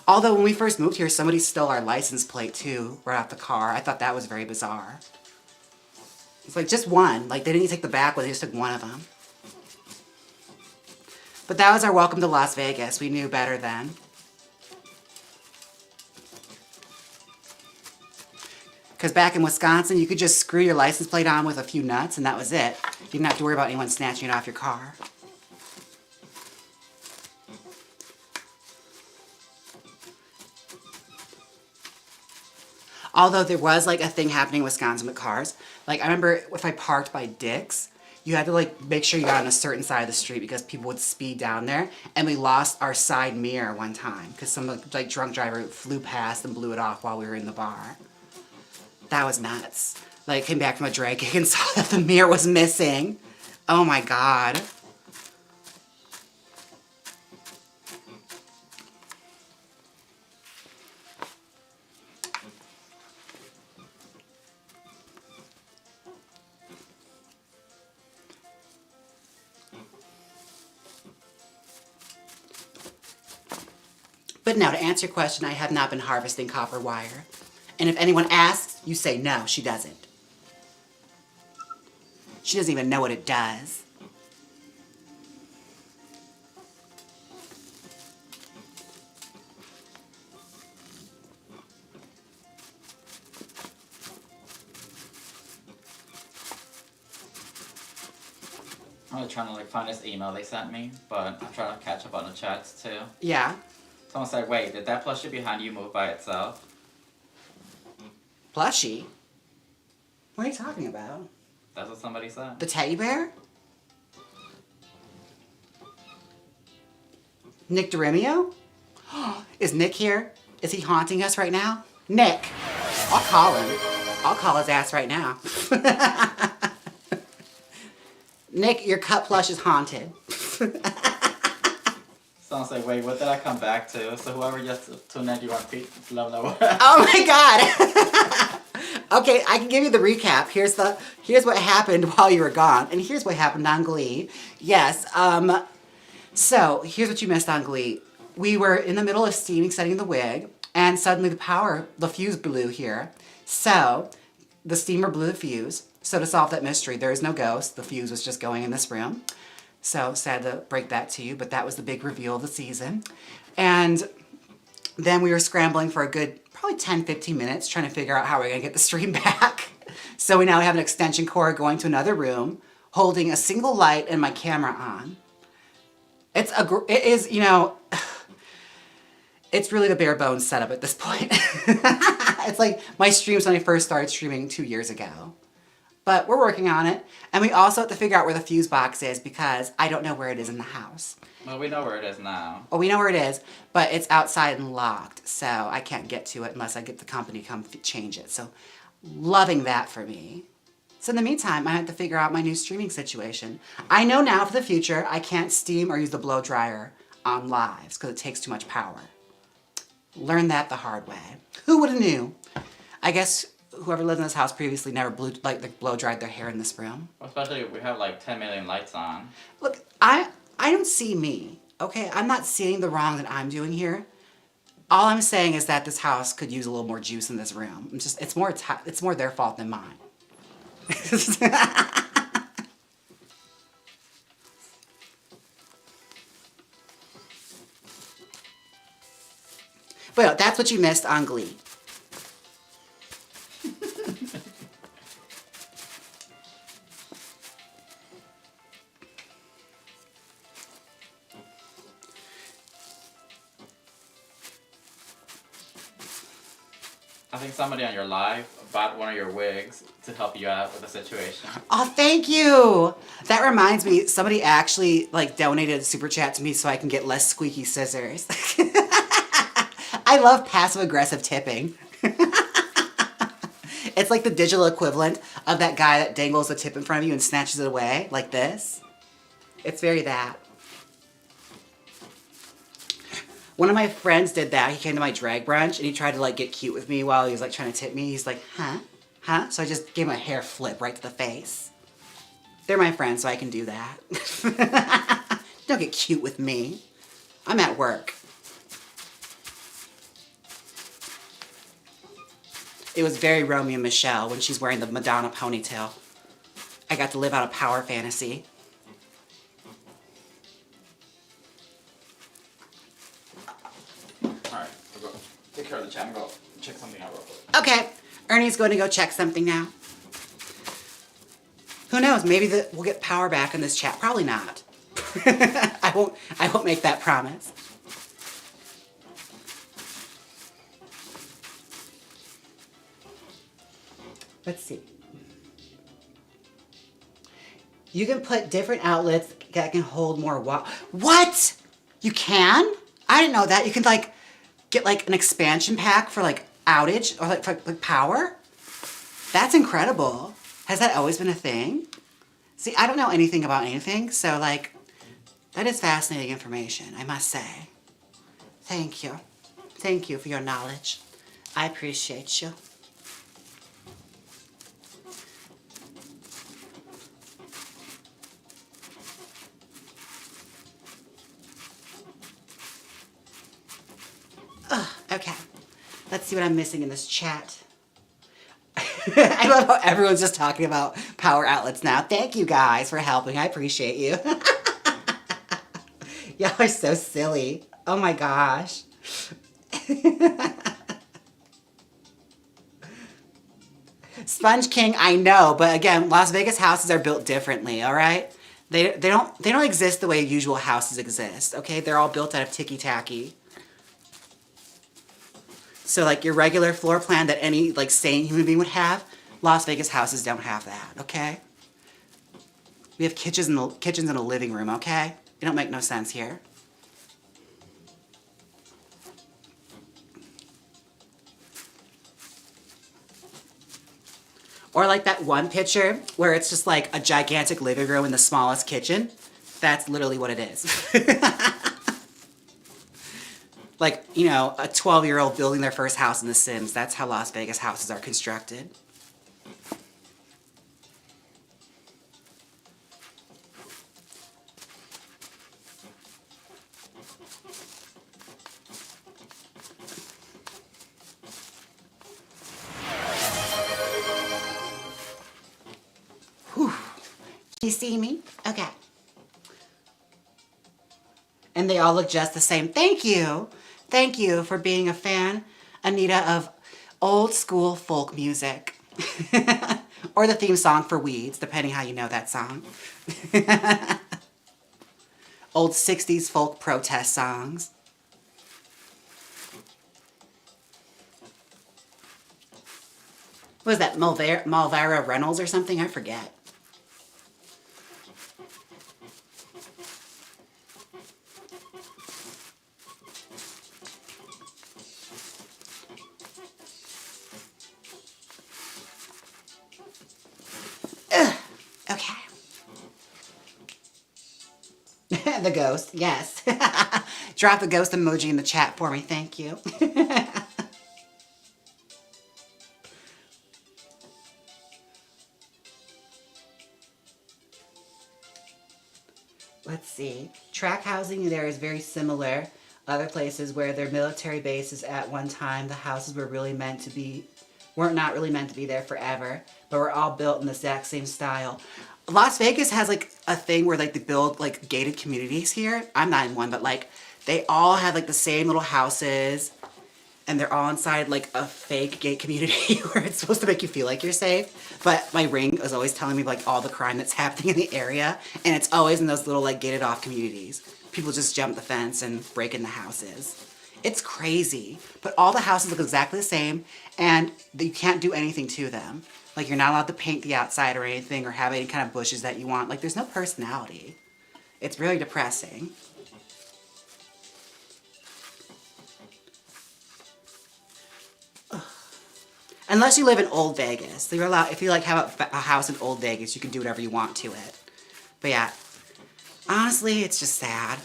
Although when we first moved here, somebody stole our license plate too, right off the car. I thought that was very bizarre. It's like just one. Like they didn't even take the back one, they just took one of them. But that was our welcome to Las Vegas. We knew better then. Because back in Wisconsin, you could just screw your license plate on with a few nuts and that was it. You didn't have to worry about anyone snatching it off your car. Although there was like a thing happening in Wisconsin with cars. Like I remember if I parked by Dick's, you had to like make sure you got on a certain side of the street because people would speed down there. And we lost our side mirror one time because some like drunk driver flew past and blew it off while we were in the bar. That was nuts. Like came back from a drag gig and saw that the mirror was missing. Oh my God. But now to answer your question, I have not been harvesting copper wire. And if anyone asks, you say no, she doesn't. She doesn't even know what it does. I'm really trying to like find this email they sent me, but I'm trying to catch up on the chats too. Yeah. Someone said, wait, did that plushie behind you move by itself? Plushie? What are you talking about? That's what somebody said. The teddy bear? Nick DeRemio? Is Nick here? Is he haunting us right now? Nick, I'll call him. I'll call his ass right now. Nick, your cut plush is haunted. Someone said, wait, what did I come back to? So whoever just tuned in, you want to let them know. Oh my god. Okay, I can give you the recap. Here's what happened while you were gone, and here's what happened on Glee. Yes, so here's what you missed on Glee. We were in the middle of steaming, setting the wig, and suddenly the fuse blew here. So the steamer blew the fuse. So to solve that mystery, there is no ghost. The fuse was just going in this room. So sad to break that to you, but that was the big reveal of the season. And then we were scrambling for a good probably 10, 15 minutes trying to figure out how we're gonna get the stream back. So we now have an extension cord going to another room, holding a single light and my camera on. It is, you know, it's really the bare bones setup at this point. It's like my streams when I first started streaming 2 years ago. But we're working on it. And we also have to figure out where the fuse box is because I don't know where it is in the house. Well, we know where it is now. Oh, we know where it is, but it's outside and locked. So I can't get to it unless I get the company to come change it. So loving that for me. So in the meantime, I have to figure out my new streaming situation. I know now for the future, I can't steam or use the blow dryer on lives because it takes too much power. Learned that the hard way. Who would have knew? I guess whoever lived in this house previously never blow dried their hair in this room. Especially if we have like 10 million lights on. Look, I don't see me, okay? I'm not seeing the wrong that I'm doing here. All I'm saying is that this house could use a little more juice in this room. It's more their fault than mine. But that's what you missed on Glee. I think somebody on your live bought one of your wigs to help you out with the situation. Oh, thank you. That reminds me, somebody actually donated a super chat to me so I can get less squeaky scissors. I love passive aggressive tipping. It's like the digital equivalent of that guy that dangles a tip in front of you and snatches it away like this. It's very that. One of my friends did that. He came to my drag brunch and he tried to get cute with me while he was trying to tip me. He's like, huh? Huh? So I just gave him a hair flip right to the face. They're my friends, so I can do that. Don't get cute with me. I'm at work. It was very Romeo and Michelle when she's wearing the Madonna ponytail. I got to live out a power fantasy. Alright, we'll go take care of the chat and go check something out real quick. Okay, Ernie's going to go check something now. Who knows, maybe we'll get power back in this chat. Probably not. I won't make that promise. Let's see. You can put different outlets that can hold more water. What? You can? I didn't know that. You can get an expansion pack for outage or for power. That's incredible. Has that always been a thing? See, I don't know anything about anything, so that is fascinating information, I must say. Thank you. Thank you for your knowledge. I appreciate you. Okay, let's see what I'm missing in this chat. I love how everyone's just talking about power outlets now. Thank you guys for helping. I appreciate you. Y'all are so silly. Oh my gosh. Sponge King, I know, but again, Las Vegas houses are built differently, all right? They don't exist the way usual houses exist, okay? They're all built out of ticky-tacky. So like your regular floor plan that any like sane human being would have, Las Vegas houses don't have that, okay? We have kitchens in a living room, okay? It don't make no sense here. Or like that one picture where it's just like a gigantic living room in the smallest kitchen. That's literally what it is. Like, you know, a 12-year-old building their first house in The Sims. That's how Las Vegas houses are constructed. Whew. Can you see me? Okay. And they all look just the same. Thank you. Thank you for being a fan, Anita, of old school folk music. Or the theme song for Weeds, depending how you know that song. Old 60s folk protest songs. What was that, Malvera Reynolds or something? I forget. Okay. The ghost, yes. Drop the ghost emoji in the chat for me, thank you. Let's see. Track housing there is very similar. Other places where their military bases at one time, the houses were really meant to be, not really meant to be there forever, but were all built in the exact same style. Las Vegas has like a thing where like they build like gated communities here. I'm not in one, but like they all have like the same little houses and they're all inside like a fake gate community where it's supposed to make you feel like you're safe. But my ring is always telling me like all the crime that's happening in the area, and it's always in those little like gated off communities. People just jump the fence and break in the houses. It's crazy, but all the houses look exactly the same and you can't do anything to them. Like you're not allowed to paint the outside or anything or have any kind of bushes that you want. Like there's no personality. It's really depressing. Unless you live in Old Vegas. So you're allowed, if you like have a house in Old Vegas, you can do whatever you want to it. But yeah, honestly, it's just sad.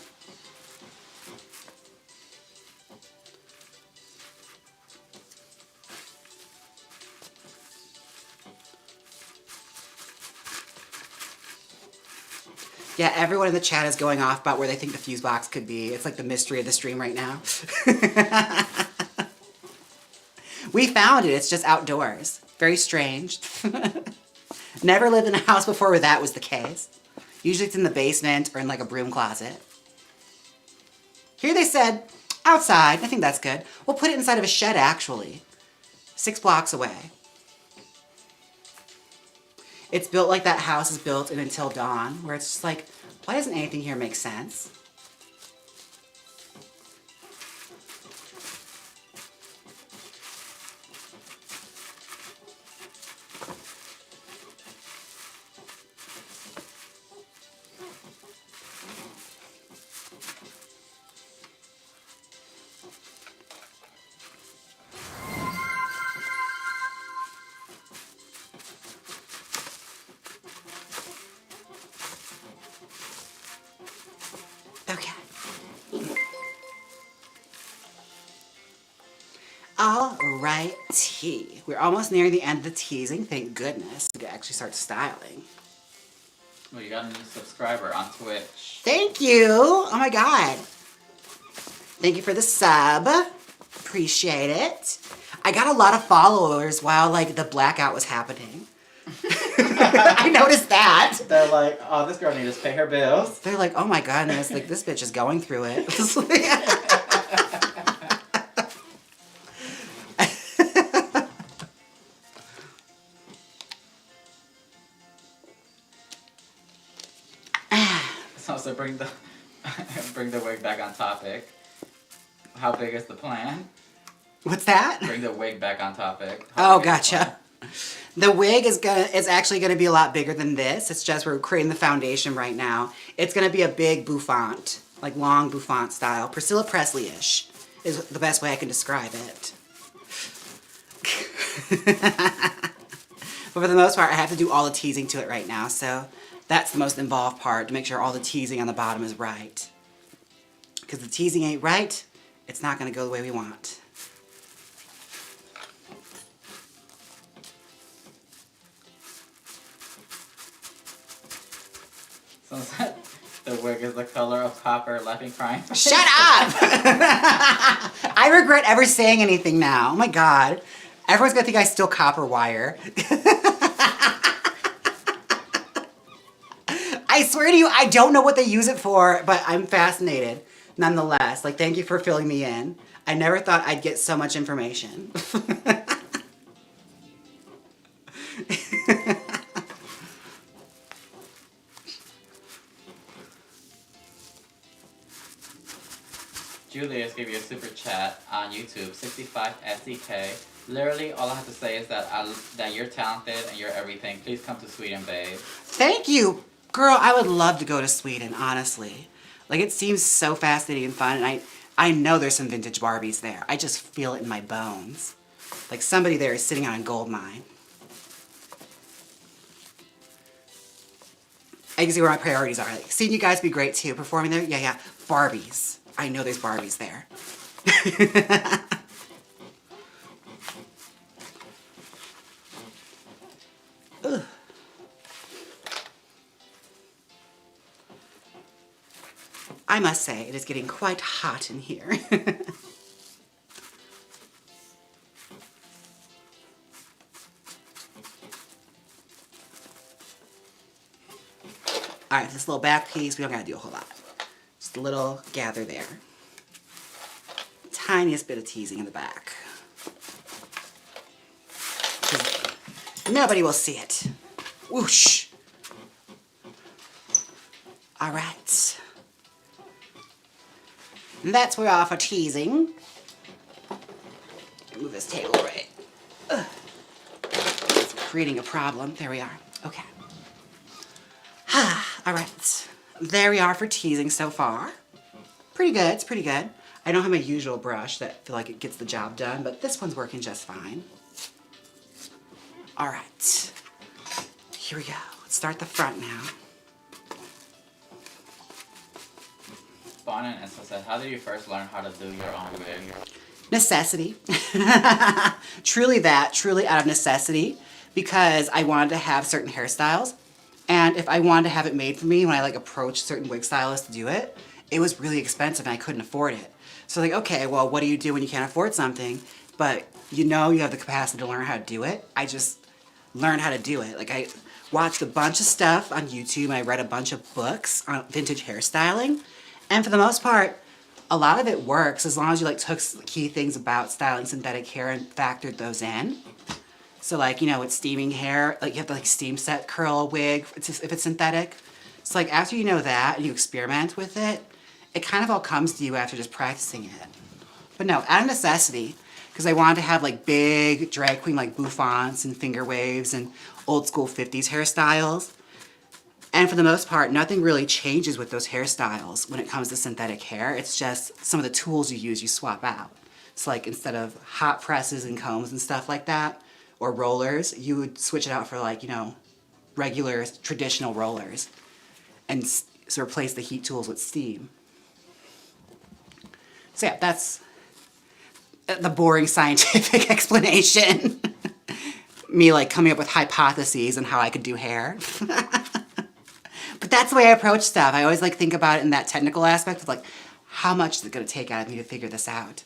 Yeah, everyone in the chat is going off about where they think the fuse box could be. It's like the mystery of the stream right now. We found it. It's just outdoors. Very strange. Never lived in a house before where that was the case. Usually it's in the basement or in like a broom closet. Here they said outside. I think that's good. We'll put it inside of a shed actually. 6 blocks away. It's built like that house is built in Until Dawn, where it's just like, why doesn't anything here make sense? Okay. Alrighty. We're almost near the end of the teasing, thank goodness. We can actually start styling. Well, you got a new subscriber on Twitch. Thank you! Oh my god. Thank you for the sub. Appreciate it. I got a lot of followers while like the blackout was happening. I noticed that. They're like, oh, this girl needs to pay her bills. They're like, oh my goodness, like this bitch is going through it. so bring the bring the wig back on topic. How big is the plan? What's that? Bring the wig back on topic. Oh, gotcha. The wig is actually gonna be a lot bigger than this. It's just we're creating the foundation right now. It's gonna be a big bouffant, like long bouffant style. Priscilla Presley-ish is the best way I can describe it. But for the most part, I have to do all the teasing to it right now, so that's the most involved part, to make sure all the teasing on the bottom is right. Because the teasing ain't right, it's not gonna go the way we want. So the wig is the color of copper, laughing, crying. Shut up! I regret ever saying anything now. Oh my god. Everyone's gonna think I steal copper wire. I swear to you, I don't know what they use it for, but I'm fascinated nonetheless. Like, thank you for filling me in. I never thought I'd get so much information. Julius gave you a super chat on YouTube, 65 SEK. Literally, all I have to say is that that you're talented and you're everything. Please come to Sweden, babe. Thank you. Girl, I would love to go to Sweden, honestly. Like, it seems so fascinating and fun, and I know there's some vintage Barbies there. I just feel it in my bones. Like, somebody there is sitting on a gold mine. I can see where my priorities are. Like, seeing you guys be great, too. Performing there, yeah. Barbies. I know there's Barbies there. Ugh. I must say, it is getting quite hot in here. Alright, this little back piece, we don't gotta do a whole lot. Just a little gather there. Tiniest bit of teasing in the back. Nobody will see it. Whoosh. Alright. And that's where we are for teasing. Move this table right. Ugh. It's creating a problem. There we are. Okay. Alright. There we are for teasing so far. Pretty good. It's pretty good. I don't have my usual brush that I feel like it gets the job done, but this one's working just fine. Alright. Here we go. Let's start the front now. Bon and Issa said, how did you first learn how to do your own wig? Necessity. Truly out of necessity, because I wanted to have certain hairstyles, and if I wanted to have it made for me when I like approached certain wig stylists to do it, it was really expensive and I couldn't afford it. So like, okay, well, what do you do when you can't afford something, but you know you have the capacity to learn how to do it? I just learned how to do it. Like, I watched a bunch of stuff on YouTube and I read a bunch of books on vintage hairstyling, and for the most part, a lot of it works as long as you like took key things about styling synthetic hair and factored those in. So like, you know, with steaming hair, like you have to like steam set curl a wig if it's synthetic. So like after you know that and you experiment with it, it kind of all comes to you after just practicing it. But no, out of necessity, because I wanted to have like big drag queen like bouffants and finger waves and old school 50s hairstyles. And for the most part, nothing really changes with those hairstyles when it comes to synthetic hair. It's just some of the tools you use, you swap out. So like instead of hot presses and combs and stuff like that, or rollers, you would switch it out for like, you know, regular traditional rollers and so replace the heat tools with steam. So yeah, that's the boring scientific explanation. Me like coming up with hypotheses on how I could do hair. But that's the way I approach stuff. I always like think about it in that technical aspect of like, how much is it gonna take out of me to figure this out?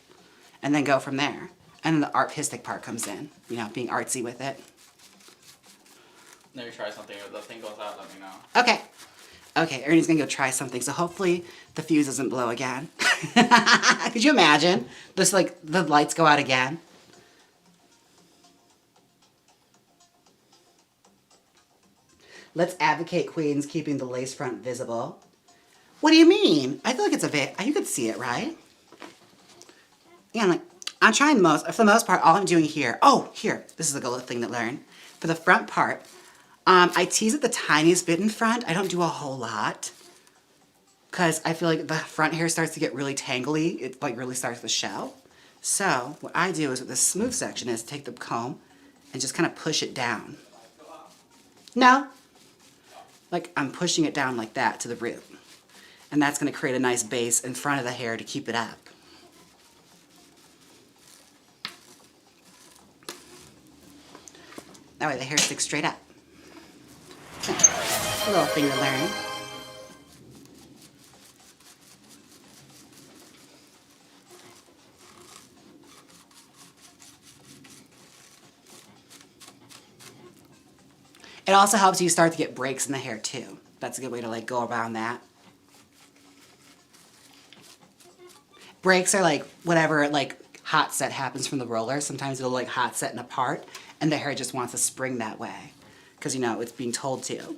And then go from there. And then the artistic part comes in, you know, being artsy with it. Maybe try something. If the thing goes out, let me know. Okay. Okay, Ernie's gonna go try something, so hopefully the fuse doesn't blow again. Could you imagine? Just like the lights go out again. Let's advocate, queens, keeping the lace front visible. What do you mean? I feel like it's a bit, you could see it, right? Yeah, like, I'm trying for the most part, all I'm doing here, this is a good thing to learn. For the front part, I tease it the tiniest bit in front. I don't do a whole lot. Because I feel like the front hair starts to get really tangly. It like really starts to show. So what I do is with the smooth section is take the comb and just kind of push it down. No. Like I'm pushing it down like that to the root. And that's going to create a nice base in front of the hair to keep it up. That way the hair sticks straight up. A little thing to learn. It also helps you start to get breaks in the hair too. That's a good way to like go around that. Breaks are like whatever like hot set happens from the roller. Sometimes it'll like hot set and apart and the hair just wants to spring that way. Because you know, it's being told to.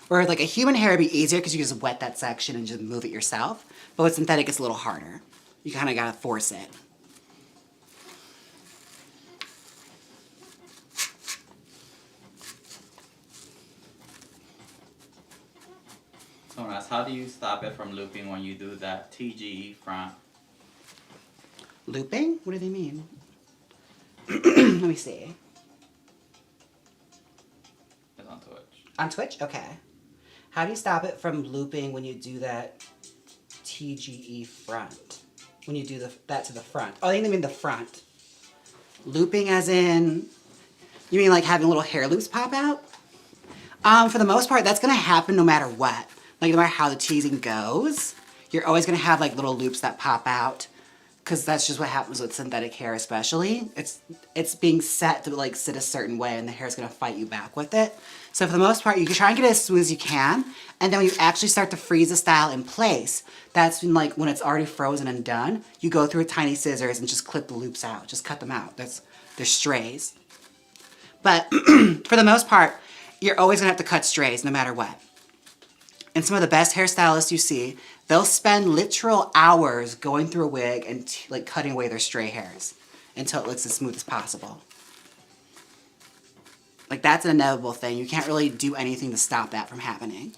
Where like a human hair would be easier because you just wet that section and just move it yourself. But with synthetic it's a little harder. You kind of got to force it. Someone asked, how do you stop it from looping when you do that TGE front? Looping? What do they mean? Let me see. It's on Twitch. On Twitch? Okay. How do you stop it from looping when you do that TGE front? When you do that to the front. Oh, I think they mean the front. Looping as in, you mean like having little hair loops pop out? For the most part, that's going to happen no matter what. Like no matter how the teasing goes, you're always going to have like little loops that pop out. Because that's just what happens with synthetic hair especially. It's being set to like sit a certain way and the hair's going to fight you back with it. So for the most part, you can try and get it as smooth as you can. And then when you actually start to freeze the style in place, that's when like when it's already frozen and done, you go through with tiny scissors and just clip the loops out. Just cut them out. They're strays. But for the most part, you're always going to have to cut strays no matter what. And some of the best hairstylists you see, they'll spend literal hours going through a wig and like cutting away their stray hairs until it looks as smooth as possible. Like that's an inevitable thing. You can't really do anything to stop that from happening.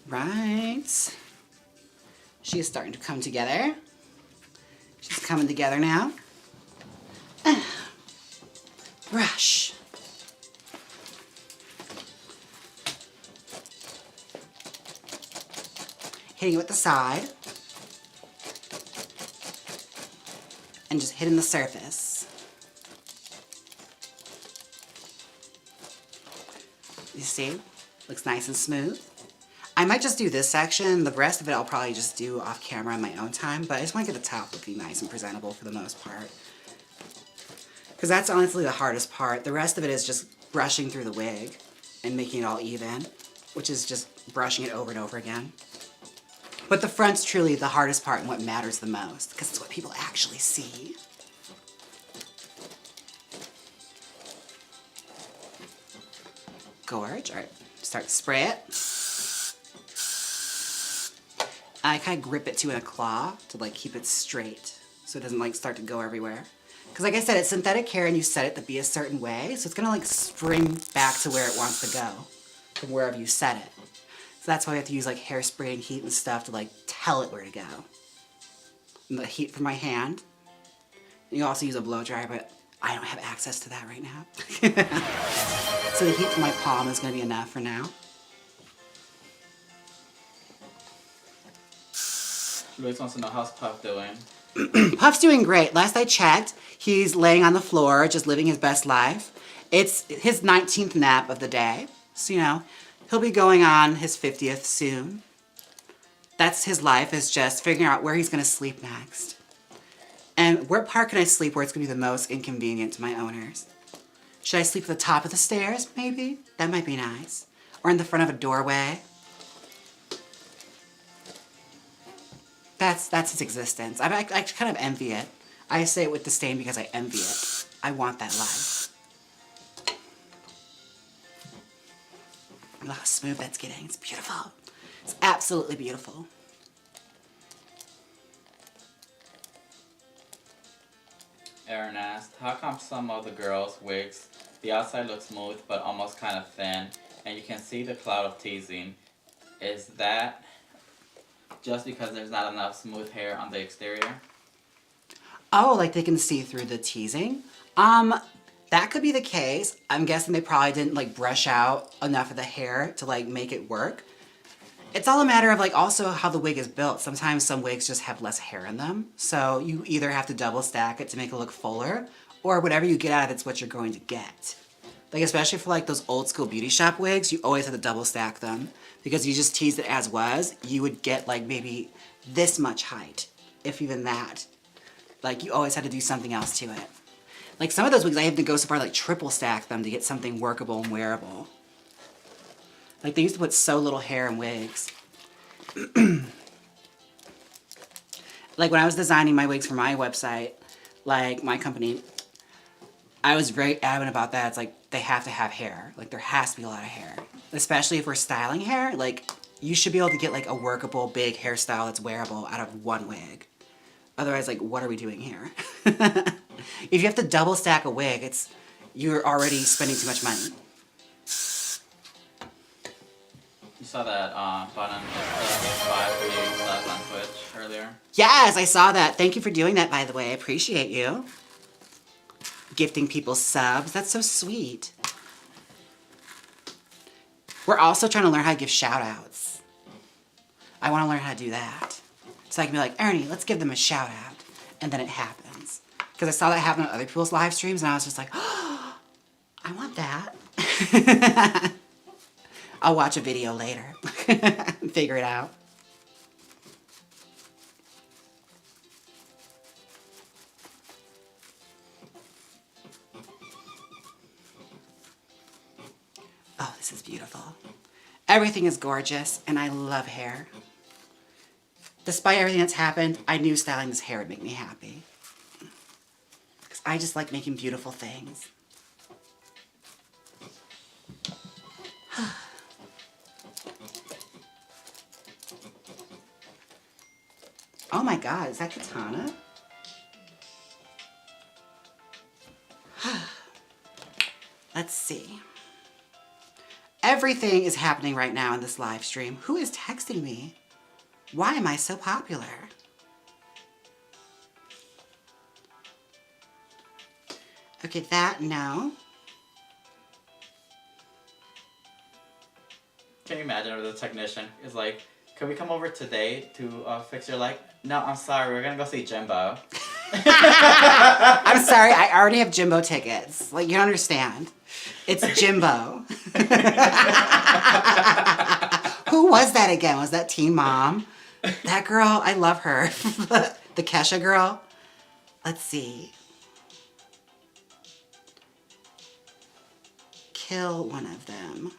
Right. She is starting to come together. She's coming together now. Brush. Hitting it with the side. And just hitting the surface. You see? Looks nice and smooth. I might just do this section. The rest of it I'll probably just do off camera on my own time, but I just want to get the top looking nice and presentable for the most part. Because that's honestly the hardest part. The rest of it is just brushing through the wig and making it all even, which is just brushing it over and over again. But the front's truly the hardest part and what matters the most, because it's what people actually see. Gorge. All right, start to spray it. I kind of grip it too in a claw to like keep it straight so it doesn't like start to go everywhere. Because like I said, it's synthetic hair and you set it to be a certain way, so it's gonna like spring back to where it wants to go from wherever you set it. So that's why I have to use like hairspray and heat and stuff to like tell it where to go. And the heat from my hand. And you also use a blow dryer, but I don't have access to that right now. So the heat from my palm is gonna be enough for now. Luis wants to know how's Puff doing. Puff's doing great. Last I checked, he's laying on the floor, just living his best life. It's his 19th nap of the day. So, you know, he'll be going on his 50th soon. That's his life, is just figuring out where he's going to sleep next. And what part can I sleep where it's going to be the most inconvenient to my owners. Should I sleep at the top of the stairs, maybe? That might be nice. Or in the front of a doorway. That's its existence. I kind of envy it. I say it with disdain because I envy it. I want that life. Look how smooth that's getting. It's beautiful. It's absolutely beautiful. Aaron asked, how come some of the girls' wigs, the outside looks smooth but almost kind of thin, and you can see the cloud of teasing? Is that just because there's not enough smooth hair on the exterior? Oh, like they can see through the teasing? That could be the case. I'm guessing they probably didn't like brush out enough of the hair to like make it work. It's all a matter of like also how the wig is built. Sometimes some wigs just have less hair in them. So you either have to double stack it to make it look fuller, or whatever you get out of it's what you're going to get. Like especially for like those old school beauty shop wigs, you always have to double stack them. Because you just teased it as was, you would get like maybe this much height, if even that. Like you always had to do something else to it. Like some of those wigs, I have to go so far like triple stack them to get something workable and wearable. Like they used to put so little hair in wigs. Like when I was designing my wigs for my website, like my company, I was very adamant about that. It's like they have to have hair. Like there has to be a lot of hair. Especially if we're styling hair, like you should be able to get like a workable big hairstyle that's wearable out of one wig. Otherwise, like what are we doing here? If you have to double stack a wig, you're already spending too much money. You saw that button buy for you subs on Twitch earlier? Yes, I saw that. Thank you for doing that, by the way. I appreciate you. Gifting people subs. That's so sweet. We're also trying to learn how to give shout outs. I want to learn how to do that. So I can be like, Ernie, let's give them a shout out. And then it happens. Because I saw that happen on other people's live streams and I was just like, oh, I want that. I'll watch a video later. Figure it out. Oh, this is beautiful. Everything is gorgeous, and I love hair. Despite everything that's happened, I knew styling this hair would make me happy. Because I just like making beautiful things. Oh my God, is that katana? Let's see. Everything is happening right now in this live stream. Who is texting me? Why am I so popular? Okay, that, no. Can you imagine if the technician is like, can we come over today to fix your light? No, I'm sorry, we're gonna go see Jimbo. I'm sorry, I already have Jimbo tickets. Like, you don't understand. It's Jimbo. Who was that again? Was that Teen Mom? That girl, I love her. The Kesha girl. Let's see. Kill one of them.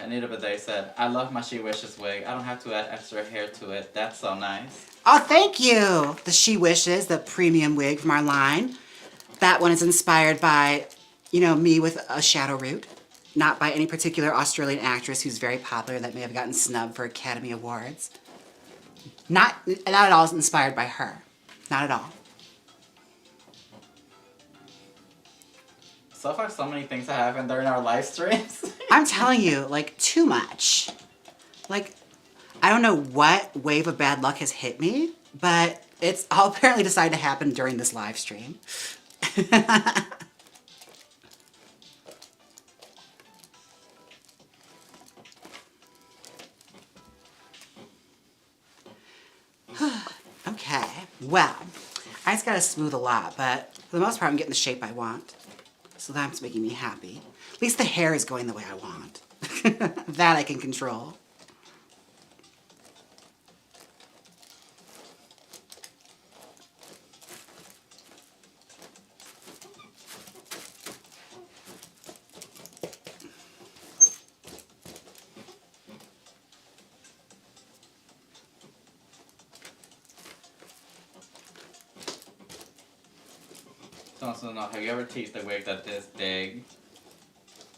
Anita Bidet said, I love my She Wishes wig. I don't have to add extra hair to it. That's so nice. Oh, thank you. The She Wishes, the premium wig from our line. That one is inspired by, you know, me with a shadow root. Not by any particular Australian actress who's very popular that may have gotten snubbed for Academy Awards. Not at all inspired by her. Not at all. So far, so many things have happened during our live streams. I'm telling you, like, too much. Like, I don't know what wave of bad luck has hit me, but it's all apparently decided to happen during this live stream. Okay, well, I just gotta smooth a lot, but for the most part, I'm getting the shape I want. So that's making me happy. At least the hair is going the way I want. That I can control. person wants to know, have you ever teased a wig that this big?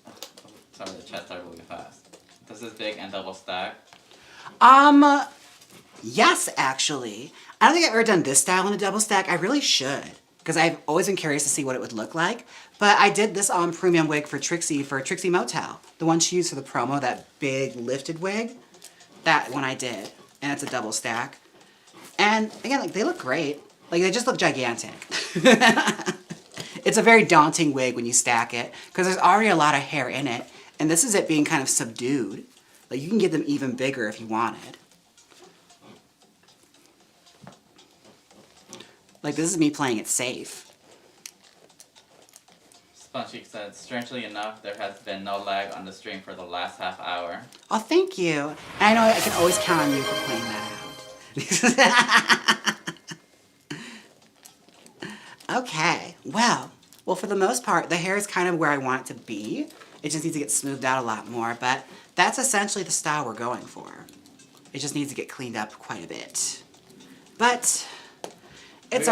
Oh, sorry, the chat started moving fast. This is big and double stack. Yes, actually. I don't think I've ever done this style in a double stack. I really should, because I've always been curious to see what it would look like. But I did this premium wig for Trixie Motel. The one she used for the promo, that big lifted wig. That one I did. And it's a double stack. And again, like, they look great. Like, they just look gigantic. It's a very daunting wig when you stack it, because there's already a lot of hair in it. And this is it being kind of subdued. Like, you can get them even bigger if you wanted. Like, this is me playing it safe. Spongy said, strangely enough, there has been no lag on the stream for the last half hour. Oh, thank you. And I know I can always count on you for pointing that out. Okay, well, for the most part, the hair is kind of where I want it to be. It just needs to get smoothed out a lot more, but that's essentially the style we're going for. It just needs to get cleaned up quite a bit. But it's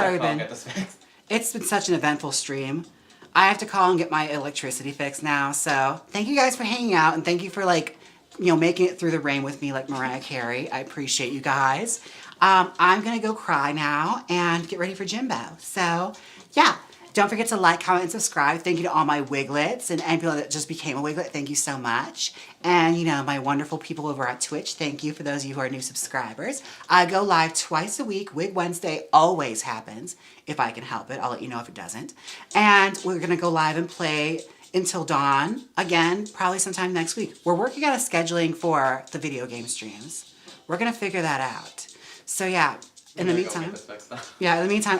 been such an eventful stream. I have to call and get my electricity fixed now, so thank you guys for hanging out, and thank you for, like, you know, making it through the rain with me like Mariah Carey. I appreciate you guys. I'm gonna go cry now and get ready for Jimbo. So, yeah. Don't forget to like, comment, and subscribe. Thank you to all my wiglets and any people that just became a wiglet. Thank you so much. And, you know, my wonderful people over at Twitch. Thank you for those of you who are new subscribers. I go live twice a week. Wig Wednesday always happens. If I can help it. I'll let you know if it doesn't. And we're going to go live and play until dawn. Again, probably sometime next week. We're working on a scheduling for the video game streams. We're going to figure that out. So, yeah. In the meantime,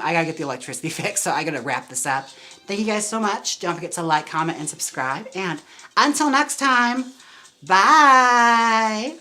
I gotta get the electricity fixed, so I gotta wrap this up. Thank you guys so much. Don't forget to like, comment, and subscribe. And until next time, bye!